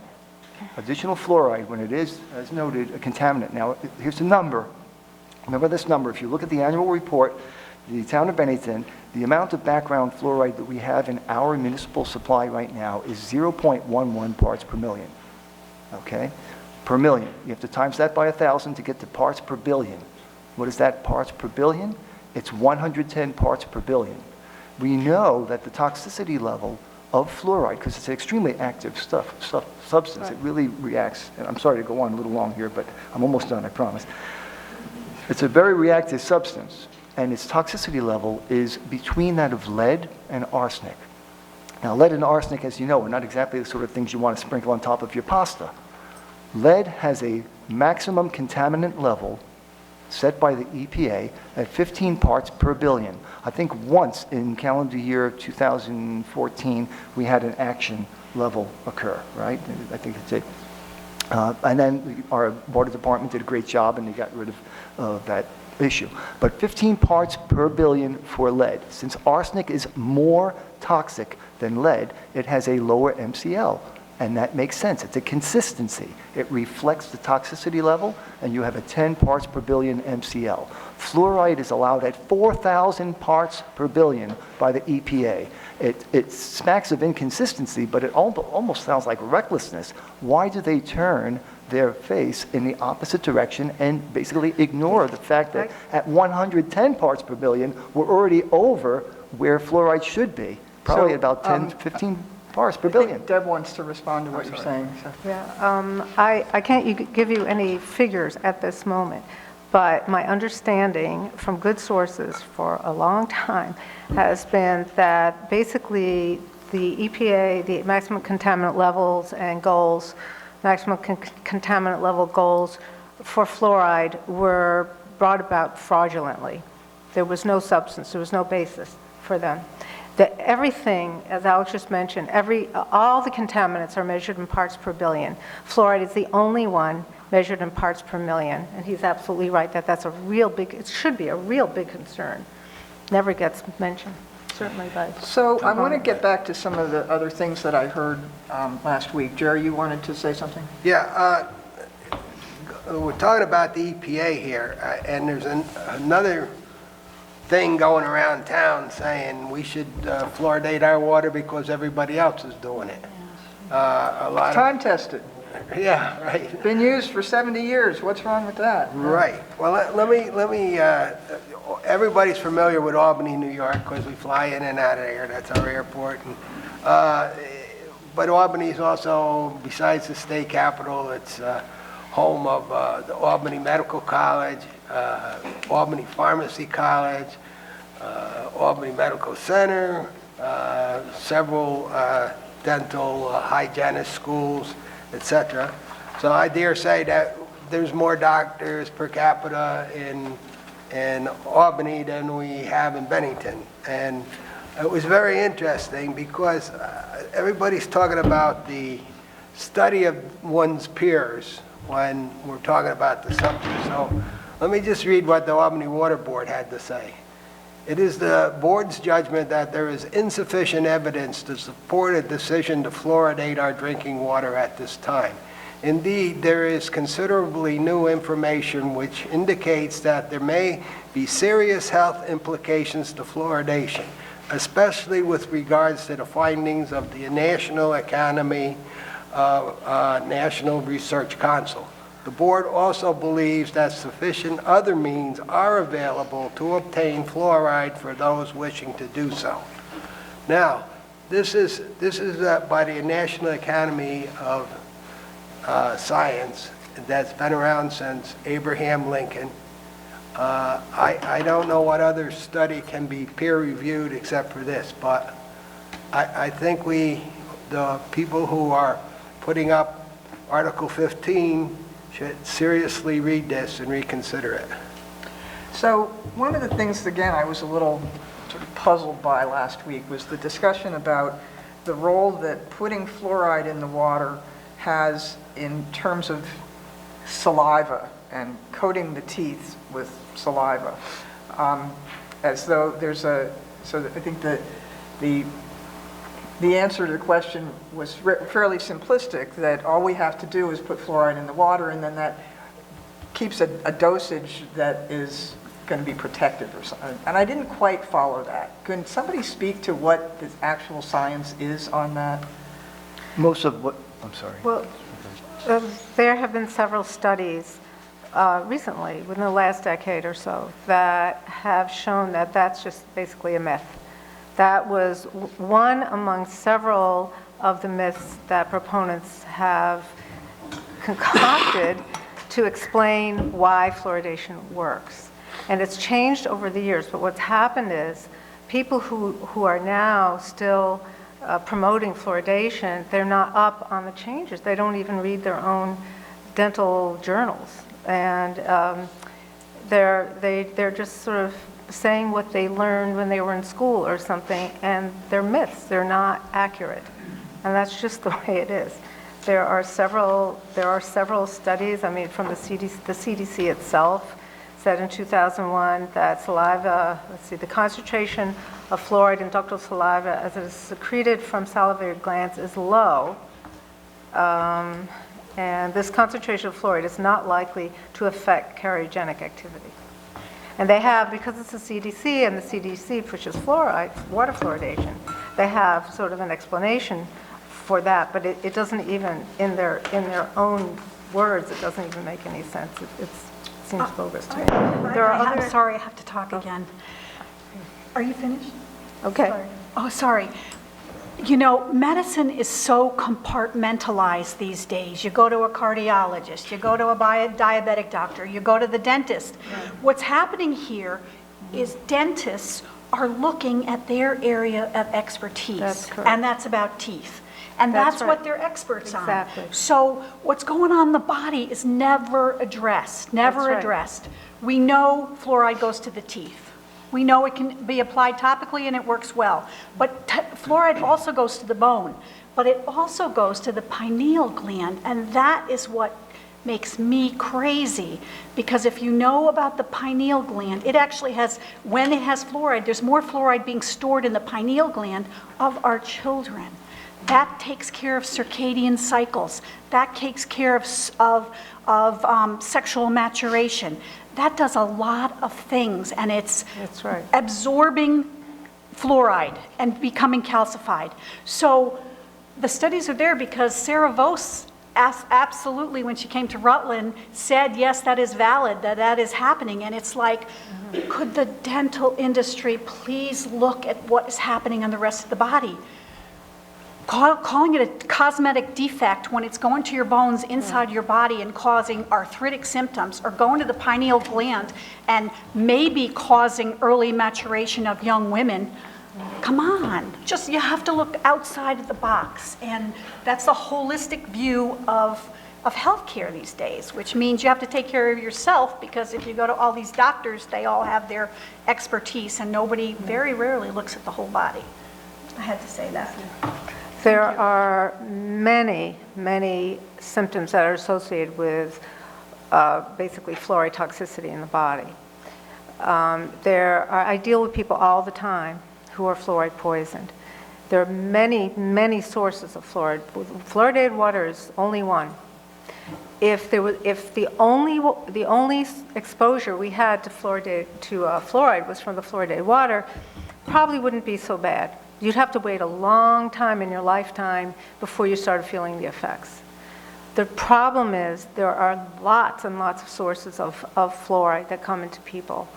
additional fluoride when it is, as noted, a contaminant? Now, here's the number. Remember this number. If you look at the annual report, the town of Bennington, the amount of background fluoride that we have in our municipal supply right now is 0.11 parts per million. Okay? Per million. You have to times that by 1,000 to get to parts per billion. What is that, parts per billion? It's 110 parts per billion. We know that the toxicity level of fluoride, because it's an extremely active substance, Right. it really reacts, and I'm sorry to go on a little long here, but I'm almost done, I promise. It's a very reactive substance. and its toxicity level is between that of lead and arsenic. Now, lead and arsenic, as you know, are not exactly the sort of things you want to sprinkle on top of your pasta. Lead has a maximum contaminant level set by the EPA at 15 parts per billion. I think once in calendar year 2014, we had an action level occur, right? I think that's it. And then our water department did a great job and they got rid of that issue. But 15 parts per billion for lead. Since arsenic is more toxic than lead, it has a lower MCL. And that makes sense. It's a consistency. It reflects the toxicity level, and you have a 10 parts per billion MCL. Fluoride is allowed at 4,000 parts per billion by the EPA. It smacks of inconsistency, but it almost sounds like recklessness. Why do they turn their face in the opposite direction and basically ignore the fact that at 110 parts per billion, we're already over where fluoride should be, probably So, about 10, 15 parts per I think billion. Deb wants to respond to what you're saying. So. Yeah, I can't give you any figures at this moment, but my understanding from good sources for a long time has been that basically the EPA, the maximum contaminant levels and goals, maximum contaminant level goals for fluoride were brought about fraudulently. There was no substance, there was no basis for them. That everything, as Alex just mentioned, all the contaminants are measured in parts per billion. Fluoride is the only one measured in parts per million, and he's absolutely right that that's a real big, it should be a real big concern. Never gets mentioned, certainly by. So I want to get back to some of the other things that I heard last week. Jerry, you wanted to say something? Yeah, we're talking about the EPA here, and there's another thing going around town saying we should fluoridate our water because everybody else is doing it. A lot Time tested. yeah, right. Been used for 70 years. What's wrong with that? Right. Well, let me. Everybody's familiar with Albany, New York, because we fly in and out of there. That's our airport. And, but Albany is also, besides the state capital, it's home of the Albany Medical College, Albany Pharmacy College, Albany Medical Center, several dental hygienist schools, etc. So I dare say that there's more doctors per capita in Albany than we have in Bennington. And it was very interesting because everybody's talking about the study of one's peers when we're talking about the subject. So let me just read what the Albany Water Board had to say. It is the board's judgment that there is insufficient evidence to support a decision to fluoridate our drinking water at this time. Indeed, there is considerably new information which indicates that there may be serious health implications to fluoridation, especially with regards to the findings of the National Academy National Research Council. The board also believes that sufficient other means are available to obtain fluoride for those wishing to do so. Now, this is by the National Academy of Science that's been around since Abraham Lincoln. I don't know what other study can be peer-reviewed except for this, but I think the people who are putting up Article 15 should seriously read this and reconsider it. So one of the things, again, I was a little sort of puzzled by last week was the discussion about the role that putting fluoride in the water has in terms of saliva and coating the teeth with saliva. As though there's so I think that the answer to the question was fairly simplistic, that all we have to do is put fluoride in the water, and then that keeps a dosage that is going to be protected or something. And I didn't quite follow that. Can somebody speak to what the actual science is on that? Most of what, I'm sorry. Well, there have been several studies recently, within the last decade or so, that have shown that that's just basically a myth. That was one among several of the myths that proponents have concocted to explain why fluoridation works. And it's changed over the years, but what's happened is people who are now still promoting fluoridation, they're not up on the changes. They don't even read their own dental journals. And they're just sort of saying what they learned when they were in school or something, and they're myths. They're not accurate. And that's just the way it is. There are several studies, I mean, from the CDC itself said in 2001 that saliva, the concentration of fluoride in ductal saliva as it is secreted from salivary glands is low. And this concentration of fluoride is not likely to affect carcinogenic activity. And they have, because it's the CDC and the CDC pushes fluoride, water fluoridation, they have sort of an explanation for that, but it doesn't even, in their own words, it doesn't even make any sense. It seems bogus to me. I'm sorry, I have to talk again. Are you finished? Okay. Sorry. Oh, sorry. You know, medicine is so compartmentalized these days. You go to a cardiologist, you go to a diabetic doctor, you go to the dentist. Right. What's happening here is dentists are looking at their area of expertise. That's correct. And that's about teeth. And that's right. what they're experts on. Exactly. So what's going on in the body is never addressed, never That's right. addressed. We know fluoride goes to the teeth. We know it can be applied topically and it works well. But fluoride also goes to the bone, but it also goes to the pineal gland, and that is what makes me crazy, because if you know about the pineal gland, it actually has, when it has fluoride, there's more fluoride being stored in the pineal gland of our children. That takes care of circadian cycles. That takes care of sexual maturation. That does a lot of things, and it's That's right. absorbing fluoride and becoming calcified. So the studies are there because Sarah Vos absolutely, when she came to Rutland, said, yes, that is valid, that is happening. And it's like, could the dental industry please look at what is happening in the rest of the body? Calling it a cosmetic defect when it's going to your bones inside your body and causing arthritic symptoms, or going to the pineal gland and maybe causing early maturation of young women. Come on, just you have to look outside of the box, and that's the holistic view of healthcare these days, which means you have to take care of yourself, because if you go to all these doctors, they all have their expertise, and nobody, very rarely, looks at the whole body. I had to say that. There are many, many symptoms that are associated with basically fluoride toxicity in the body. I deal with people all the time who are fluoride poisoned. There are many, many sources of fluoride. Fluoridated water is only one. If the only exposure we had to fluoride was from the fluoridated water, probably wouldn't be so bad. You'd have to wait a long time in your lifetime before you started feeling the effects. The problem is there are lots and lots of sources of fluoride that come into people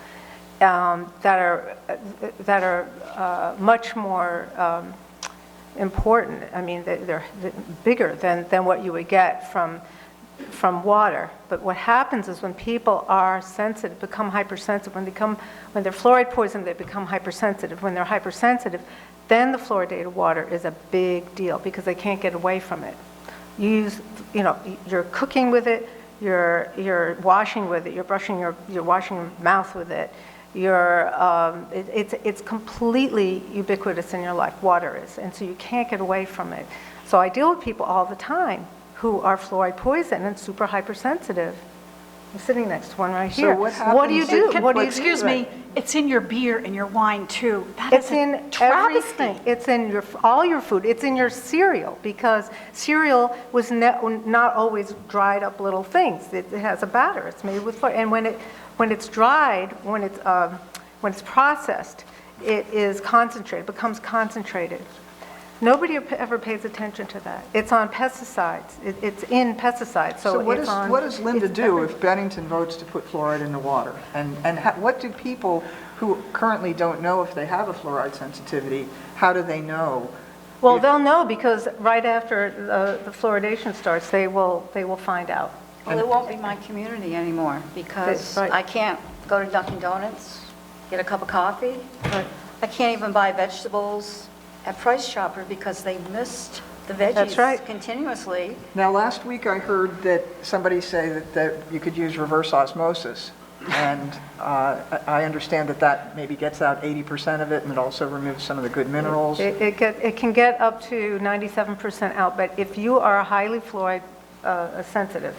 that are much more important. I mean, they're bigger than what you would get from water. But what happens is when people are sensitive, become hypersensitive, when they're fluoride poisoned, they become hypersensitive. When they're hypersensitive, then the fluoridated water is a big deal, because they can't get away from it. You're cooking with it, you're washing with it, you're washing your mouth with it. It's completely ubiquitous in your life. Water is, and so you can't get away from it. So I deal with people all the time who are fluoride poisoned and super hypersensitive. I'm sitting next to one right here. So what happens? What do you do? Excuse me, it's in your beer and your wine too. That It's is a in travesty. everything. It's in all your food. It's in your cereal, because cereal was not always dried up little things. It has a batter. It's made with fluoride. And when it's dried, when it's processed, it is concentrated. It becomes concentrated. Nobody ever pays attention to that. It's on pesticides. It's in pesticides. So what does Linda do if Bennington votes to put fluoride in the water? And what do people who currently don't know if they have a fluoride sensitivity, how do they know? Well, they'll know, because right after the fluoridation starts, they will find out. Well, it won't be my community anymore, because Right. I can't go to Dunkin' Donuts, get a cup of coffee. I can't even buy vegetables at Price Chopper because they missed the That's right. veggies continuously. Now, last week I heard that somebody say that you could use reverse osmosis. And I understand that maybe gets out 80% of it, and it also removes some of the good minerals. It can get up to 97% out, but if you are highly fluoride sensitive,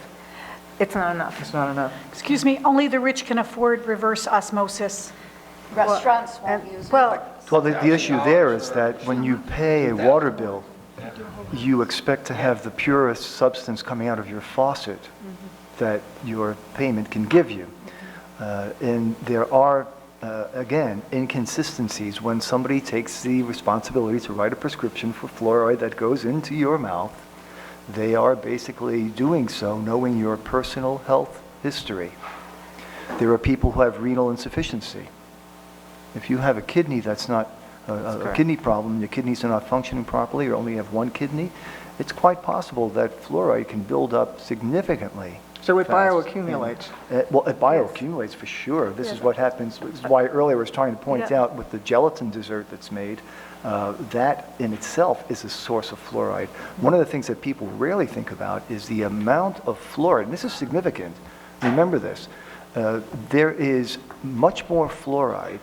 it's not enough. It's not enough. Excuse me, only the rich can afford reverse osmosis. Restaurants won't use it. Well, Well, the issue there is that when you pay a water bill, you expect to have the purest substance coming out of your faucet that your payment can give you. And there are, again, inconsistencies when somebody takes the responsibility to write a prescription for fluoride that goes into your mouth. They are basically doing so knowing your personal health history. There are people who have renal insufficiency. If you have a kidney that's not a kidney problem, your kidneys are not functioning properly, or only have one kidney, it's quite possible that fluoride can build up significantly. So it fast. bioaccumulates. Well, it bioaccumulates for sure. This is what happens. This is why earlier I was trying to point out with the gelatin dessert that's made, that in itself is a source of fluoride. One of the things that people rarely think about is the amount of fluoride, and this is significant. Remember this. There is much more fluoride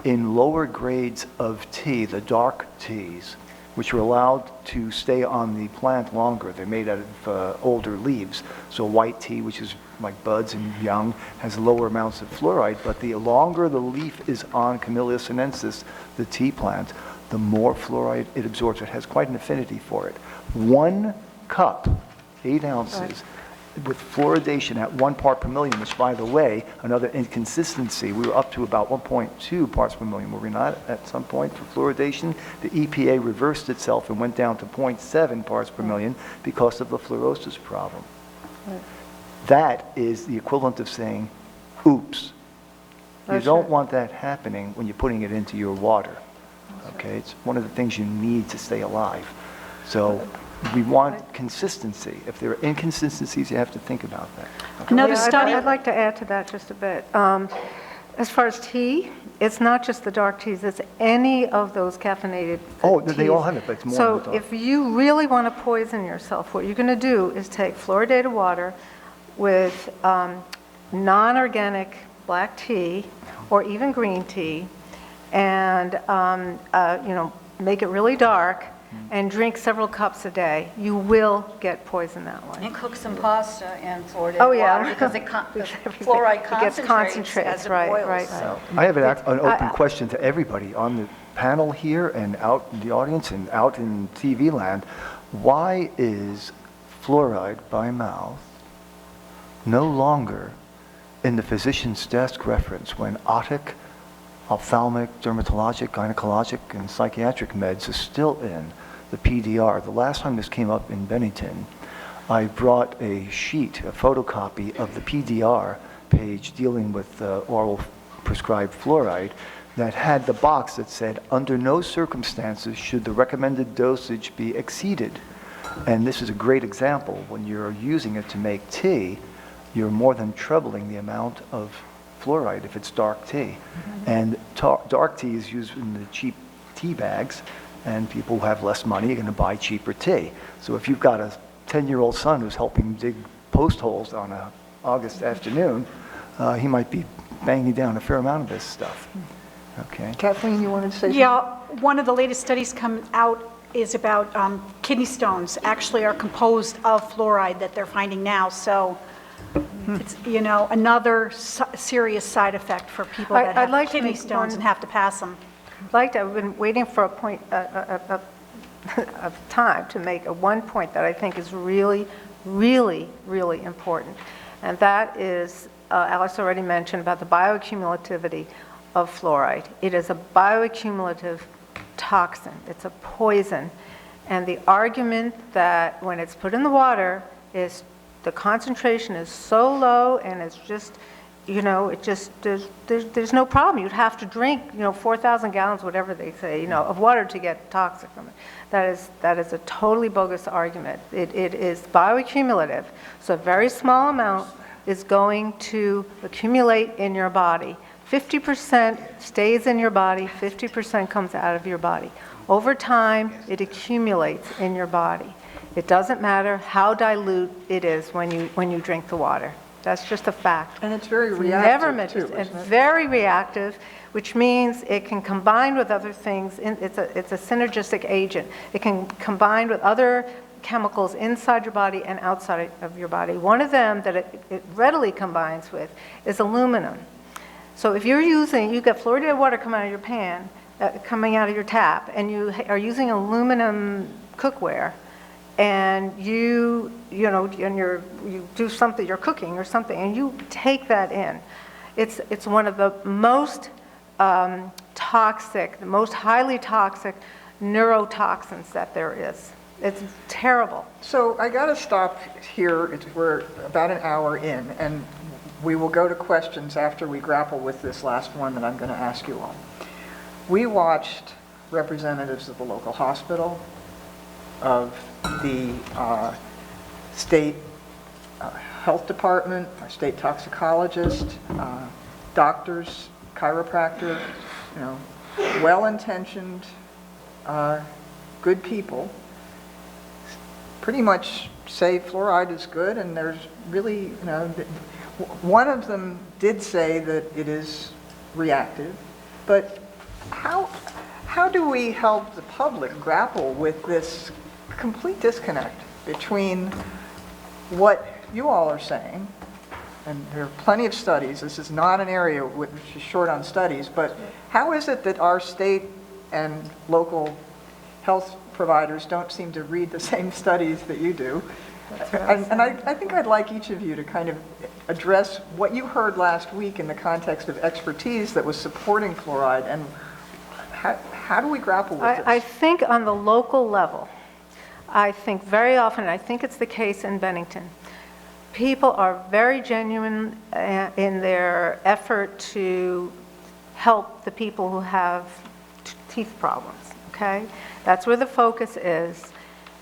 in lower grades of tea, the dark teas, which are allowed to stay on the plant longer. They're made out of older leaves. So white tea, which is like buds and young, has lower amounts of fluoride, but the longer the leaf is on Camellia sinensis, the tea plant, the more fluoride it absorbs. It has quite an affinity for it. 1 cup, 8 ounces, with fluoridation at 1 part per million, which, by the way, another inconsistency, we were up to about 1.2 parts per million, were we not, at some point for fluoridation? The EPA reversed itself and went down to 0.7 parts per million because of the fluorosis problem. That is the equivalent of saying, oops. You don't want that happening when you're putting it into your water. Okay, it's one of the things you need to stay alive. So we want consistency. If there are inconsistencies, you have to think about that. Okay. Another yeah, study. I'd like to add to that just a bit. As far as tea, it's not just the dark teas, it's any of those caffeinated Oh, teas. they all have it, but it's more So in the dark. if you really want to poison yourself, what you're going to do is take fluoridated water with non-organic black tea or even green tea and make it really dark and drink several cups a day. You will get poison that way. And cook some pasta in fluoridated Oh, yeah. water because the fluoride It gets concentrates as it right, boils. right. So. I have an open question to everybody on the panel here and out in the audience and out in TV land. Why is fluoride by mouth no longer in the physician's desk reference when otic, ophthalmic, dermatologic, gynecologic, and psychiatric meds is still in the PDR? The last time this came up in Bennington, I brought a sheet, a photocopy of the PDR page dealing with oral prescribed fluoride that had the box that said, under no circumstances should the recommended dosage be exceeded. And this is a great example. When you're using it to make tea, you're more than trebling the amount of fluoride if it's dark tea. And dark tea is used in the cheap tea bags, and people who have less money are going to buy cheaper tea. So if you've got a 10-year-old son who's helping dig post holes on an August afternoon, he might be banging down a fair amount of this stuff. Okay. Kathleen, you wanted to say something? Yeah, one of the latest studies come out is about kidney stones actually are composed of fluoride that they're finding now. So it's, another serious side effect for people that I'd have like to kidney make stones one- and have to pass them. I've been waiting for a point of time to make one point that I think is really, really, really important. And that is, Alex already mentioned about the bioaccumulativity of fluoride. It is a bioaccumulative toxin. It's a poison. And the argument that when it's put in the water is the concentration is so low and it's just, there's no problem. You'd have to drink, 4,000 gallons, whatever they say, of water to get toxic from it. That is a totally bogus argument. It is bioaccumulative, so a very small amount is going to accumulate in your body. 50% stays in your body, 50% comes out of your body. Over time, it accumulates in your body. It doesn't matter how dilute it is when you drink the water. That's just a fact. And it's very Never reactive, meant too, to- isn't It's it? very reactive, which means it can combine with other things. It's a synergistic agent. It can combine with other chemicals inside your body and outside of your body. One of them that it readily combines with is aluminum. So if you get fluoridated water coming out of your pan, coming out of your tap, and you are using aluminum cookware, and you do something, you're cooking or something, and you take that in, it's one of the most toxic, the most highly toxic neurotoxins that there is. It's terrible. So I got to stop here. We're about an hour in, and we will go to questions after we grapple with this last one that I'm going to ask you all. We watched representatives of the local hospital, of the state health department, our state toxicologist, doctors, chiropractor, well-intentioned, good people, pretty much say fluoride is good, and there's really, one of them did say that it is reactive, but how do we help the public grapple with this complete disconnect between what you all are saying, and there are plenty of studies, this is not an area which is short on studies, but how is it that our state and local health providers don't seem to read the same studies that you do? And I think I'd like each of you to kind of address what you heard last week in the context of expertise that was supporting fluoride, and how do we grapple with this? I think on the local level, I think very often, I think it's the case in Bennington, people are very genuine in their effort to help the people who have teeth problems, okay? That's where the focus is.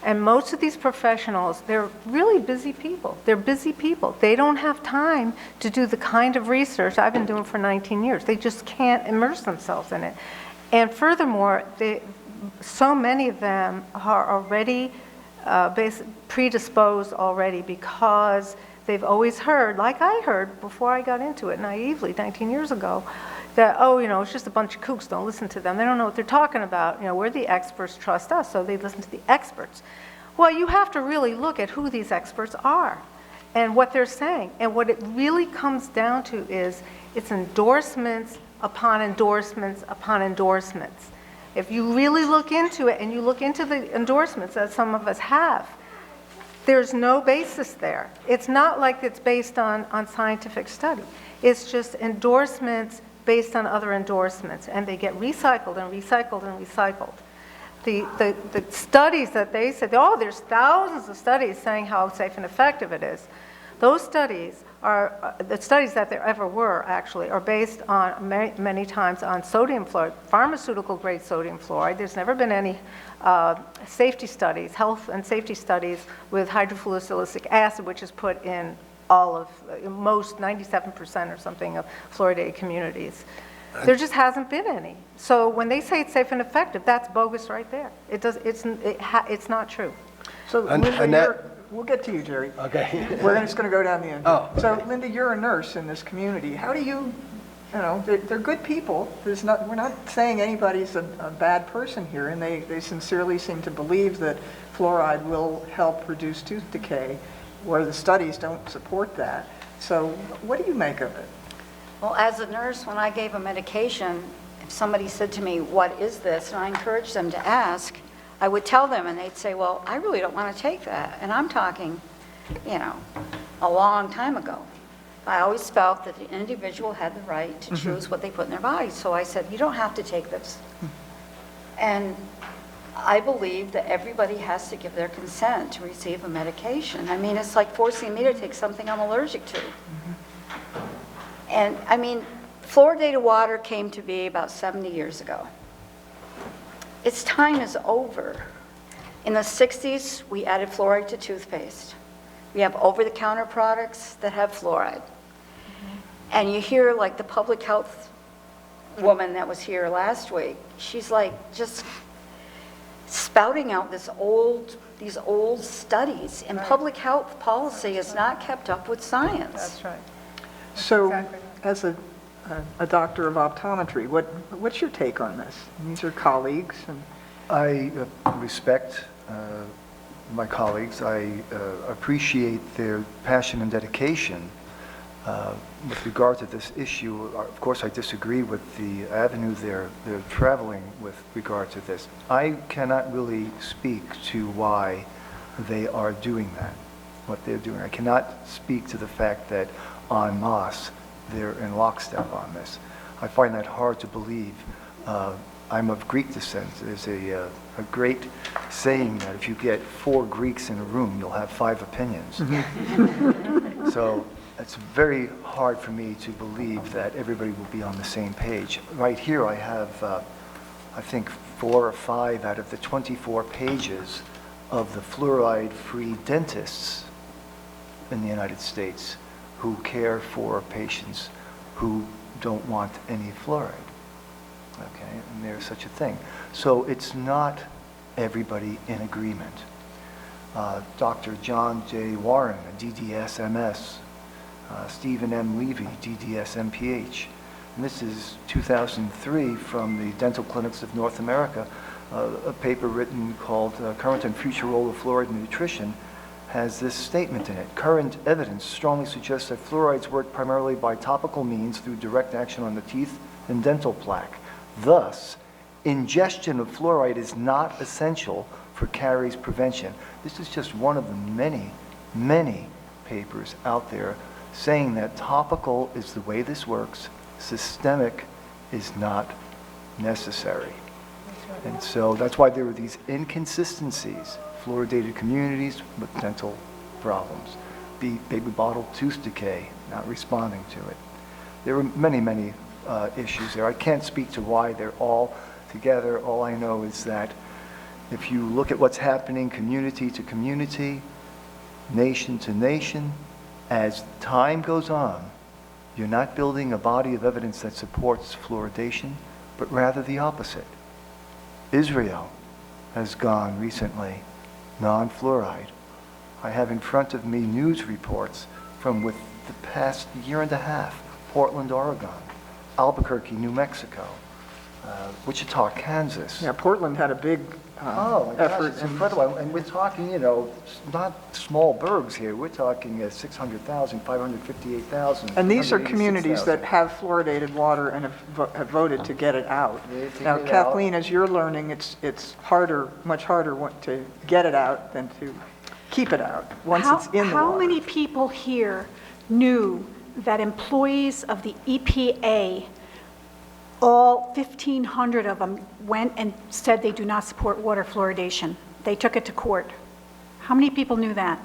And most of these professionals, they're really busy people. They're busy people. They don't have time to do the kind of research I've been doing for 19 years. They just can't immerse themselves in it. And furthermore, so many of them are already predisposed already because they've always heard, like I heard before I got into it naively 19 years ago, that, it's just a bunch of kooks, don't listen to them. They don't know what they're talking about. We're the experts, trust us, so they listen to the experts. Well, you have to really look at who these experts are and what they're saying. And what it really comes down to is it's endorsements upon endorsements upon endorsements. If you really look into it and you look into the endorsements that some of us have, there's no basis there. It's not like it's based on scientific study. It's just endorsements based on other endorsements, and they get recycled and recycled and recycled. The studies that they said, there's thousands of studies saying how safe and effective it is. Those studies are, the studies that there ever were actually, are based on many times on sodium fluoride, pharmaceutical grade sodium fluoride. There's never been any safety studies, health and safety studies with hydrofluorosilicic acid, which is put in all of, most 97% or something of fluoridated communities. There just hasn't been any. So when they say it's safe and effective, that's bogus right there. It's not true. So Linda, Annette? we'll get to you, Jerry. Okay. We're just going to go down the end. Oh, okay. So Linda, you're a nurse in this community. How do you, they're good people. We're not saying anybody's a bad person here, and they sincerely seem to believe that fluoride will help reduce tooth decay, where the studies don't support that. So what do you make of it? Well, as a nurse, when I gave a medication, if somebody said to me, what is this? And I encouraged them to ask, I would tell them, and they'd say, well, I really don't want to take that. And I'm talking, a long time ago. I always felt that the individual had the right to choose what they put in their body. So I said, you don't have to take this. And I believe that everybody has to give their consent to receive a medication. I mean, it's like forcing me to take something I'm allergic to. And I mean, fluoridated water came to be about 70 years ago. Its time is over. In the 60s, we added fluoride to toothpaste. We have over-the-counter products that have fluoride. And you hear like the public health woman that was here last week, she's like just spouting out these old studies. And public health policy is not kept up with science. That's right. So, Exactly. as a doctor of optometry, what's your take on this? These are colleagues, and I respect my colleagues. I appreciate their passion and dedication with regard to this issue. Of course, I disagree with the avenue they're traveling with regard to this. I cannot really speak to why they are doing that, what they're doing. I cannot speak to the fact that en masse they're in lockstep on this. I find that hard to believe. I'm of Greek descent. There's a great saying that if you get 4 Greeks in a room, you'll have 5 opinions. So it's very hard for me to believe that everybody will be on the same page. Right here I have, I think, 4 or 5 out of the 24 pages of the fluoride-free dentists in the United States who care for patients who don't want any fluoride. Okay, and there's such a thing. So it's not everybody in agreement. Dr. John J. Warren, a DDS-MS, Stephen M. Levy, DDS-MPH. And this is 2003 from the Dental Clinics of North America, a paper written called Current and Future Role of Fluoride in Nutrition, has this statement in it. Current evidence strongly suggests that fluorides work primarily by topical means through direct action on the teeth and dental plaque. Thus, ingestion of fluoride is not essential for caries prevention. This is just one of the many, many papers out there saying that topical is the way this works, systemic is not necessary. And so that's why there were these inconsistencies. Fluoridated communities with dental problems. Baby bottle tooth decay, not responding to it. There were many, many issues there. I can't speak to why they're all together. All I know is that if you look at what's happening community to community, nation to nation, as time goes on, you're not building a body of evidence that supports fluoridation, but rather the opposite. Israel has gone recently non-fluoride. I have in front of me news reports from with the past year and a half. Portland, Oregon, Albuquerque, New Mexico, Wichita, Kansas. yeah, Portland had a big Oh my gosh, effort. it's incredible. And we're talking, you know, not small burgs here. We're talking 600,000, 558,000. And these are communities that have fluoridated water and have voted to get it out. Yeah, to Now, get it out. Kathleen, as you're learning, it's harder, much harder to get it out than to keep it out once it's in the water. How many people here knew that employees of the EPA, all 1,500 of them, went and said they do not support water fluoridation? They took it to court. How many people knew that?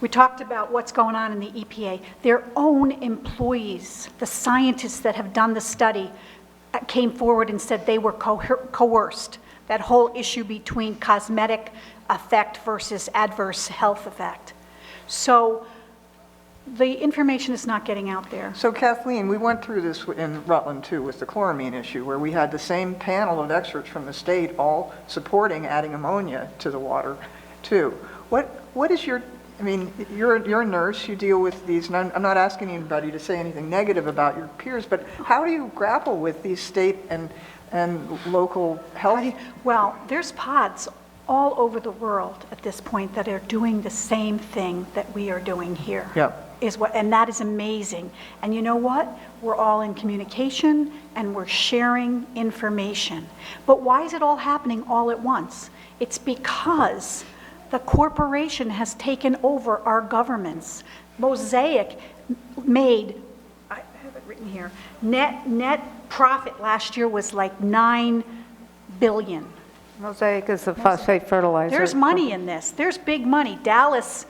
We talked about what's going on in the EPA. Their own employees, the scientists that have done the study, came forward and said they were coerced. That whole issue between cosmetic effect versus adverse health effect. So the information is not getting out there. So Kathleen, we went through this in Rutland too with the chloramine issue, where we had the same panel of experts from the state all supporting adding ammonia to the water too. What is your, I mean, you're a nurse, you deal with these, and I'm not asking anybody to say anything negative about your peers, but how do you grapple with these state and local health? Well, there's pods all over the world at this point that are doing the same thing that we are doing here. Yeah. And that is amazing. And you know what? We're all in communication and we're sharing information. But why is it all happening all at once? It's because the corporation has taken over our governments. Mosaic made, I have it written here, net profit last year was like $9 billion. Mosaic is the phosphate fertilizer. There's money in this. There's big money. Dallas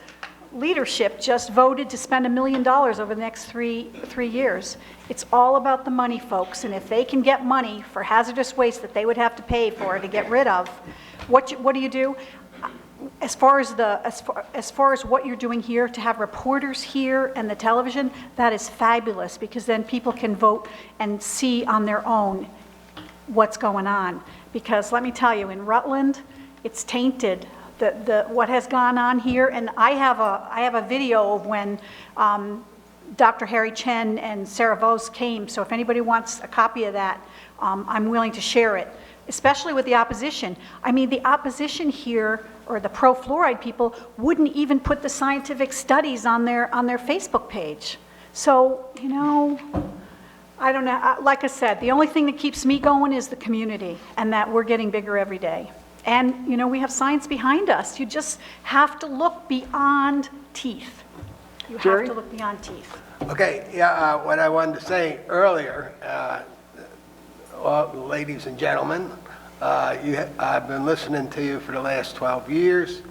leadership just voted to spend $1 million over the next three years. It's all about the money, folks. And if they can get money for hazardous waste that they would have to pay for to get rid of, what do you do? as far as what you're doing here, to have reporters here and the television, that is fabulous, because then people can vote and see on their own what's going on. Because let me tell you, in Rutland, it's tainted. What has gone on here, and I have a video of when Dr. Harry Chen and Sarah Vos came, so if anybody wants a copy of that, I'm willing to share it, especially with the opposition. I mean, the opposition here, or the pro-fluoride people, wouldn't even put the scientific studies on their Facebook page. So, you know, I don't know. Like I said, the only thing that keeps me going is the community, and that we're getting bigger every day. And, you know, we have science behind us. You just have to look beyond teeth. You have Jerry? to look beyond teeth. Okay, yeah, what I wanted to say earlier, well, ladies and gentlemen, I've been listening to you for the last 12 years,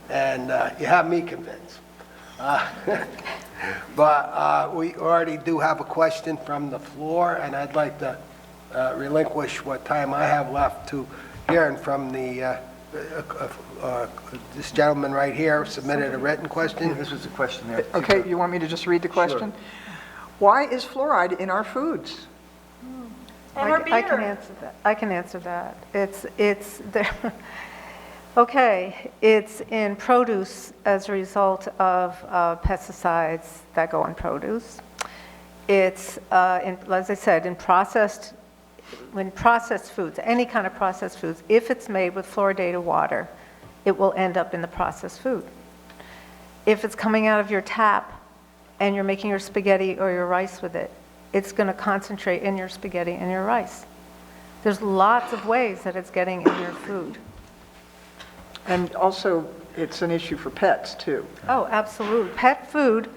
and you have me convinced. But we already do have a question from the floor, and I'd like to relinquish what time I have left to hearing from this gentleman right here submitted a written question. This was a question there. Okay, you want me to just read the question? Why is fluoride in our foods? And our beer. I can answer that. I can answer that. It's there. Okay, it's in produce as a result of pesticides that go in produce. It's, as I said, when processed foods, any kind of processed foods, if it's made with fluoridated water, it will end up in the processed food. If it's coming out of your tap and you're making your spaghetti or your rice with it, it's going to concentrate in your spaghetti and your rice. There's lots of ways that it's getting in your food. And also, it's an issue for pets, too. Oh, absolutely. Pet food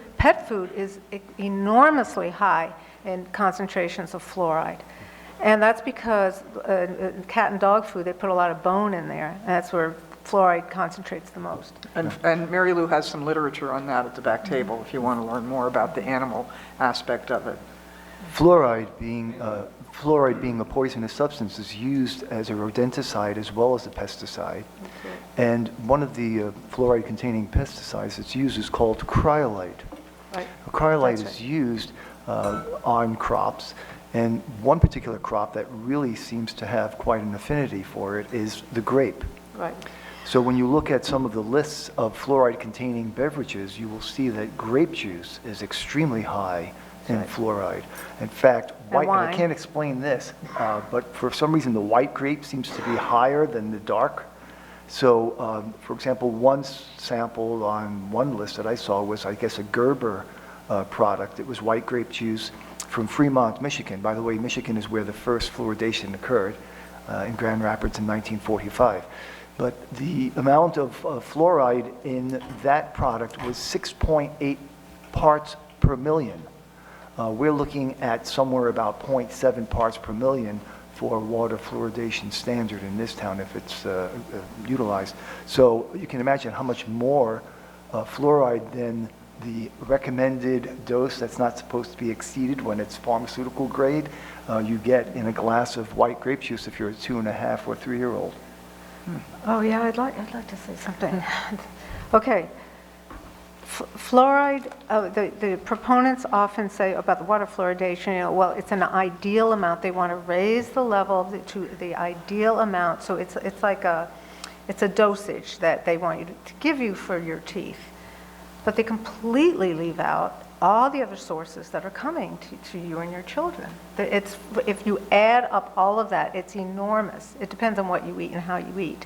is enormously high in concentrations of fluoride. And that's because cat and dog food, they put a lot of bone in there, and that's where fluoride concentrates the most. And Mary Lou has some literature on that at the back table if you want to learn more about the animal aspect of it. Fluoride being a poisonous substance is used as a rodenticide as well as a pesticide. And one of the fluoride-containing pesticides that's used is called cryolite. Right. Cryolite That's is used on crops, and one particular crop that really seems to have quite an affinity for it is the grape. Right. So when you look at some of the lists of fluoride-containing beverages, you will see that grape juice is extremely high in fluoride. In fact, white, and I wine. can't explain this, but for some reason the white grape seems to be higher than the dark. So, for example, one sample on one list that I saw was, I guess, a Gerber product. It was white grape juice from Fremont, Michigan. By the way, Michigan is where the first fluoridation occurred in Grand Rapids in 1945. But the amount of fluoride in that product was 6.8 parts per million. We're looking at somewhere about 0.7 parts per million for water fluoridation standard in this town if it's utilized. So you can imagine how much more fluoride than the recommended dose that's not supposed to be exceeded when it's pharmaceutical grade you get in a glass of white grape juice if you're a 2.5 or 3-year-old. Oh yeah, I'd like to say something. Okay. Fluoride, the proponents often say about the water fluoridation, well, it's an ideal amount. They want to raise the level to the ideal amount. So it's a dosage that they want you to give you for your teeth. But they completely leave out all the other sources that are coming to you and your children. If you add up all of that, it's enormous. It depends on what you eat and how you eat.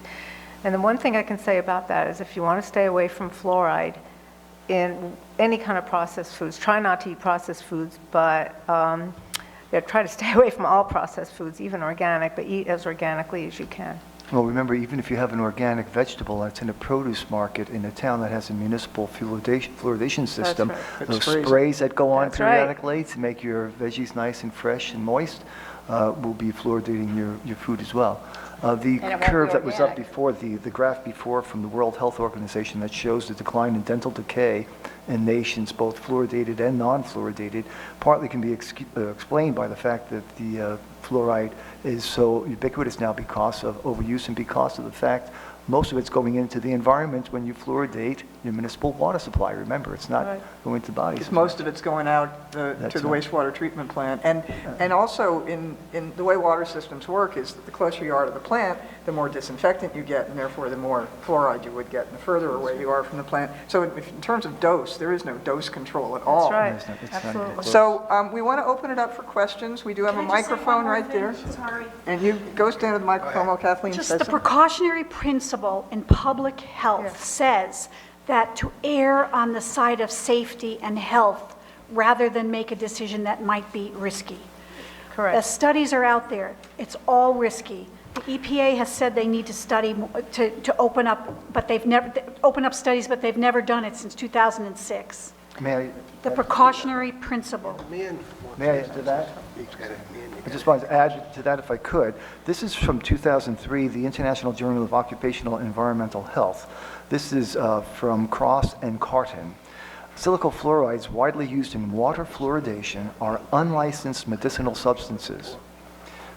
And the one thing I can say about that is if you want to stay away from fluoride in any kind of processed foods, try not to eat processed foods, but try to stay away from all processed foods, even organic, but eat as organically as you can. Well, remember, even if you have an organic vegetable that's in a produce market in a town that has a municipal fluoridation system, right. those sprays that go on That's right. periodically to make your veggies nice and fresh and moist will be fluoridating your food as well. The And it won't be curve that was up organic. before, the graph before from the World Health Organization that shows the decline in dental decay in nations, both fluoridated and non-fluoridated, partly can be explained by the fact that the fluoride is so ubiquitous now because of overuse and because of the fact most of it's going into the environment when you fluoridate your municipal water supply. Remember, it's not Right. going to bodies. Because most of it's going out to That's the right. wastewater treatment plant. And also, in the way water systems work is that the closer you are to the plant, the more disinfectant you get, and therefore the more fluoride you would get, and the further away you are from the plant. So in terms of dose, there is no dose control at all. That's right, It's not even absolutely. close. So we want to open it up for questions. We do have a microphone right there. Sorry. And you go stand at the microphone while Kathleen Just says the something. precautionary principle in public health Yes. says that to err on the side of safety and health rather than make a decision that might be risky. The Correct. studies are out there. It's all risky. The EPA has said they need to study, to open up, but they've never, open up studies, but they've never done it since 2006. May I? The precautionary principle. May I add to that? I just wanted to add to that if I could. This is from 2003, the International Journal of Occupational and Environmental Health. This is from Cross and Carton. Silicofluorides widely used in water fluoridation are unlicensed medicinal substances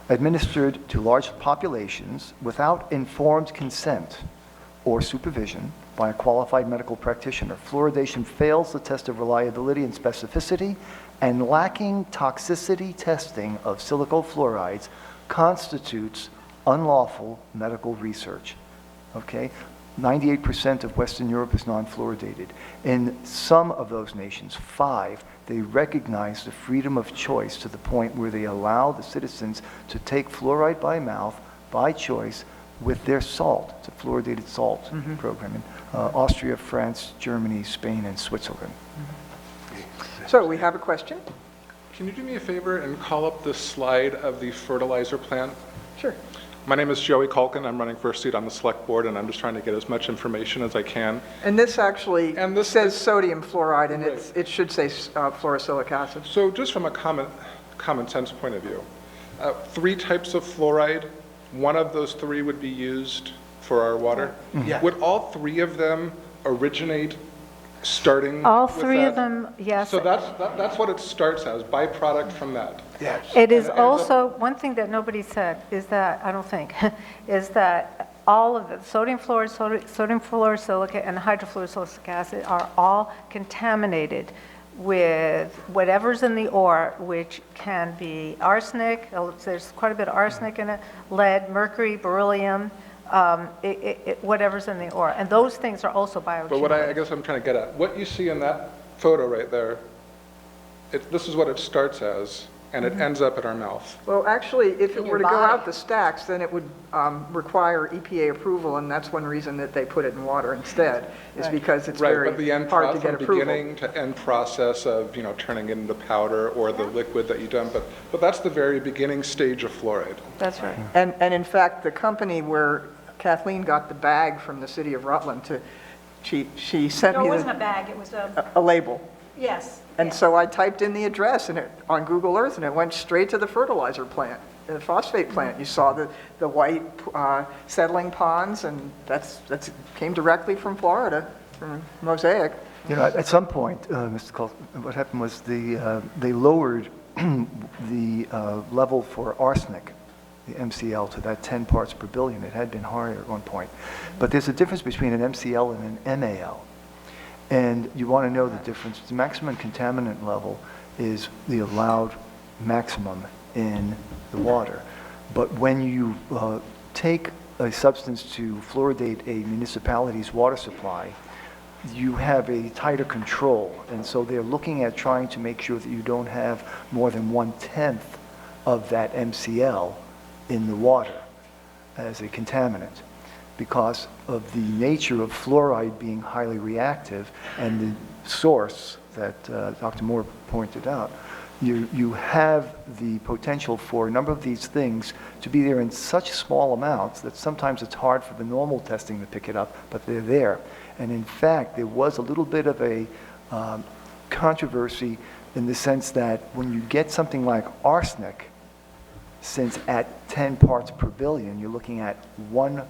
administered to large populations without informed consent or supervision by a qualified medical practitioner. Fluoridation fails the test of reliability and specificity, and lacking toxicity testing of silicofluorides constitutes unlawful medical research. Okay? 98% of Western Europe is non-fluoridated. In some of those nations, 5, they recognize the freedom of choice to the point where they allow the citizens to take fluoride by mouth, by choice, with their salt. It's a fluoridated salt program in Austria, France, Germany, Spain, and Switzerland. So we have a question? Can you do me a favor and call up the slide of the fertilizer plant? Sure. My name is Joey Culkin. I'm running for a seat on the select board, and I'm just trying to get as much information as I can. And this actually And this says is- sodium fluoride, and Right. it should say fluorosilicic acid. So just from a common sense point of view, 3 types of fluoride, one of those 3 would be used for our water. Yeah. Would all 3 of them originate starting All with 3 of that? them, yes. So that's what it starts as, byproduct from that. Yes. It is And it ends up- also, one thing that nobody said is that, I don't think, is that all of it, sodium fluoride, sodium fluorosilicic, and hydrofluorosilicic acid are all contaminated with whatever's in the ore, which can be arsenic, there's quite a bit of arsenic in it, lead, mercury, beryllium, whatever's in the ore. And those things are also bioaccumulative. But what I guess I'm trying to get at, what you see in that photo right there, this is what it starts as, and it ends up in our mouth. Well, actually, if it In were your to go body. out the stacks, then it would require EPA approval, and that's one reason that they put it in water instead, is because it's Right, very but the end hard to from get approval. beginning to end process of, turning it into powder or the liquid that you dump, but that's the very beginning stage of fluoride. That's right. And in fact, the company where Kathleen got the bag from the city of Rutland she sent No, me it wasn't a bag, it was a label. yes. And yes. so I typed in the address on Google Earth, and it went straight to the fertilizer plant, the phosphate plant. You saw the white settling ponds, and that's came directly from Florida, from Mosaic. At some point, Mr. Colt, what happened was they lowered the level for arsenic, the MCl, to that 10 parts per billion. It had been higher at one point. But there's a difference between an MCl and an MAl. And you want to know the difference. The maximum contaminant level is the allowed maximum in the water. But when you take a substance to fluoridate a municipality's water supply, you have a tighter control. And so they're looking at trying to make sure that you don't have more than 1/10 of that MCl in the water as a contaminant, because of the nature of fluoride being highly reactive and the source that Dr. Moore pointed out. You have the potential for a number of these things to be there in such small amounts that sometimes it's hard for the normal testing to pick it up, but they're there. And in fact, there was a little bit of a controversy in the sense that when you get something like arsenic, since at 10 parts per billion, you're looking at 1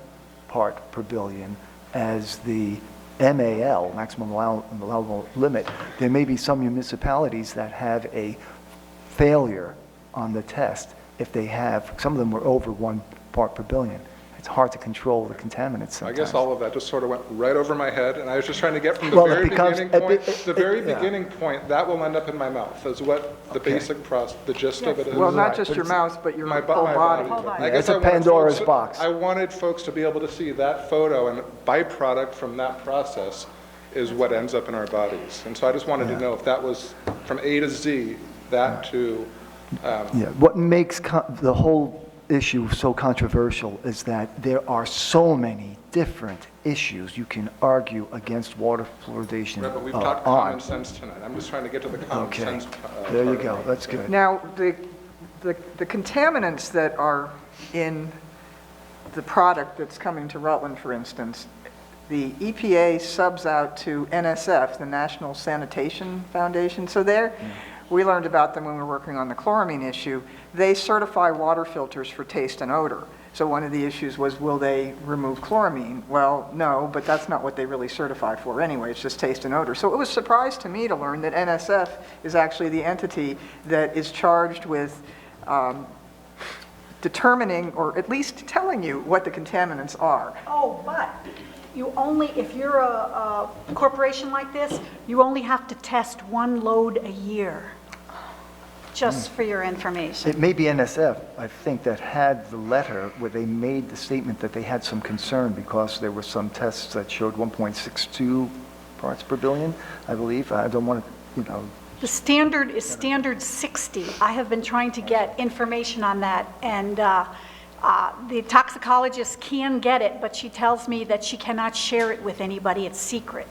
part per billion as the MAL, maximum allowable limit, there may be some municipalities that have a failure on the test if they have, some of them were over 1 part per billion. it's hard to control the contaminants sometimes. I guess all of that just sort of went right over my head, and I was just trying to get from the Well, it very becomes- beginning point, the very yeah. beginning point, that will end up in my mouth, is what the Okay. basic process, the gist of it is. Well, not Right, just but your it's- mouth, but your My whole body. I Yeah, guess it's a I wanted Pandora's folks- box. I wanted folks to be able to see that photo, and byproduct from that process is what ends up in our bodies. And so I just wanted to know if that was from A to Z, that to, Yeah, what makes the whole issue so controversial is that there are so many different issues you can argue against water fluoridation right, but we've talked common on. sense tonight. I'm just trying to get to the common Okay, sense. there you part go, of it. that's good. Now, the contaminants that are in the product that's coming to Rutland, for instance, the EPA subs out to NSF, the National Sanitation Foundation. So we learned about them when we were working on the chloramine issue. They certify water filters for taste and odor. So one of the issues was, will they remove chloramine? Well, no, but that's not what they really certify for anyway. It's just taste and odor. So it was a surprise to me to learn that NSF is actually the entity that is charged with determining, or at least telling you, what the contaminants are. Oh, but you only, if you're a corporation like this, you only have to test one load a year, just for your information. It may be NSF, I think, that had the letter where they made the statement that they had some concern because there were some tests that showed 1.62 parts per billion, I believe. I don't want to, The standard is standard 60. I have been trying to get information on that, and the toxicologist can get it, but she tells me that she cannot share it with anybody. It's secret.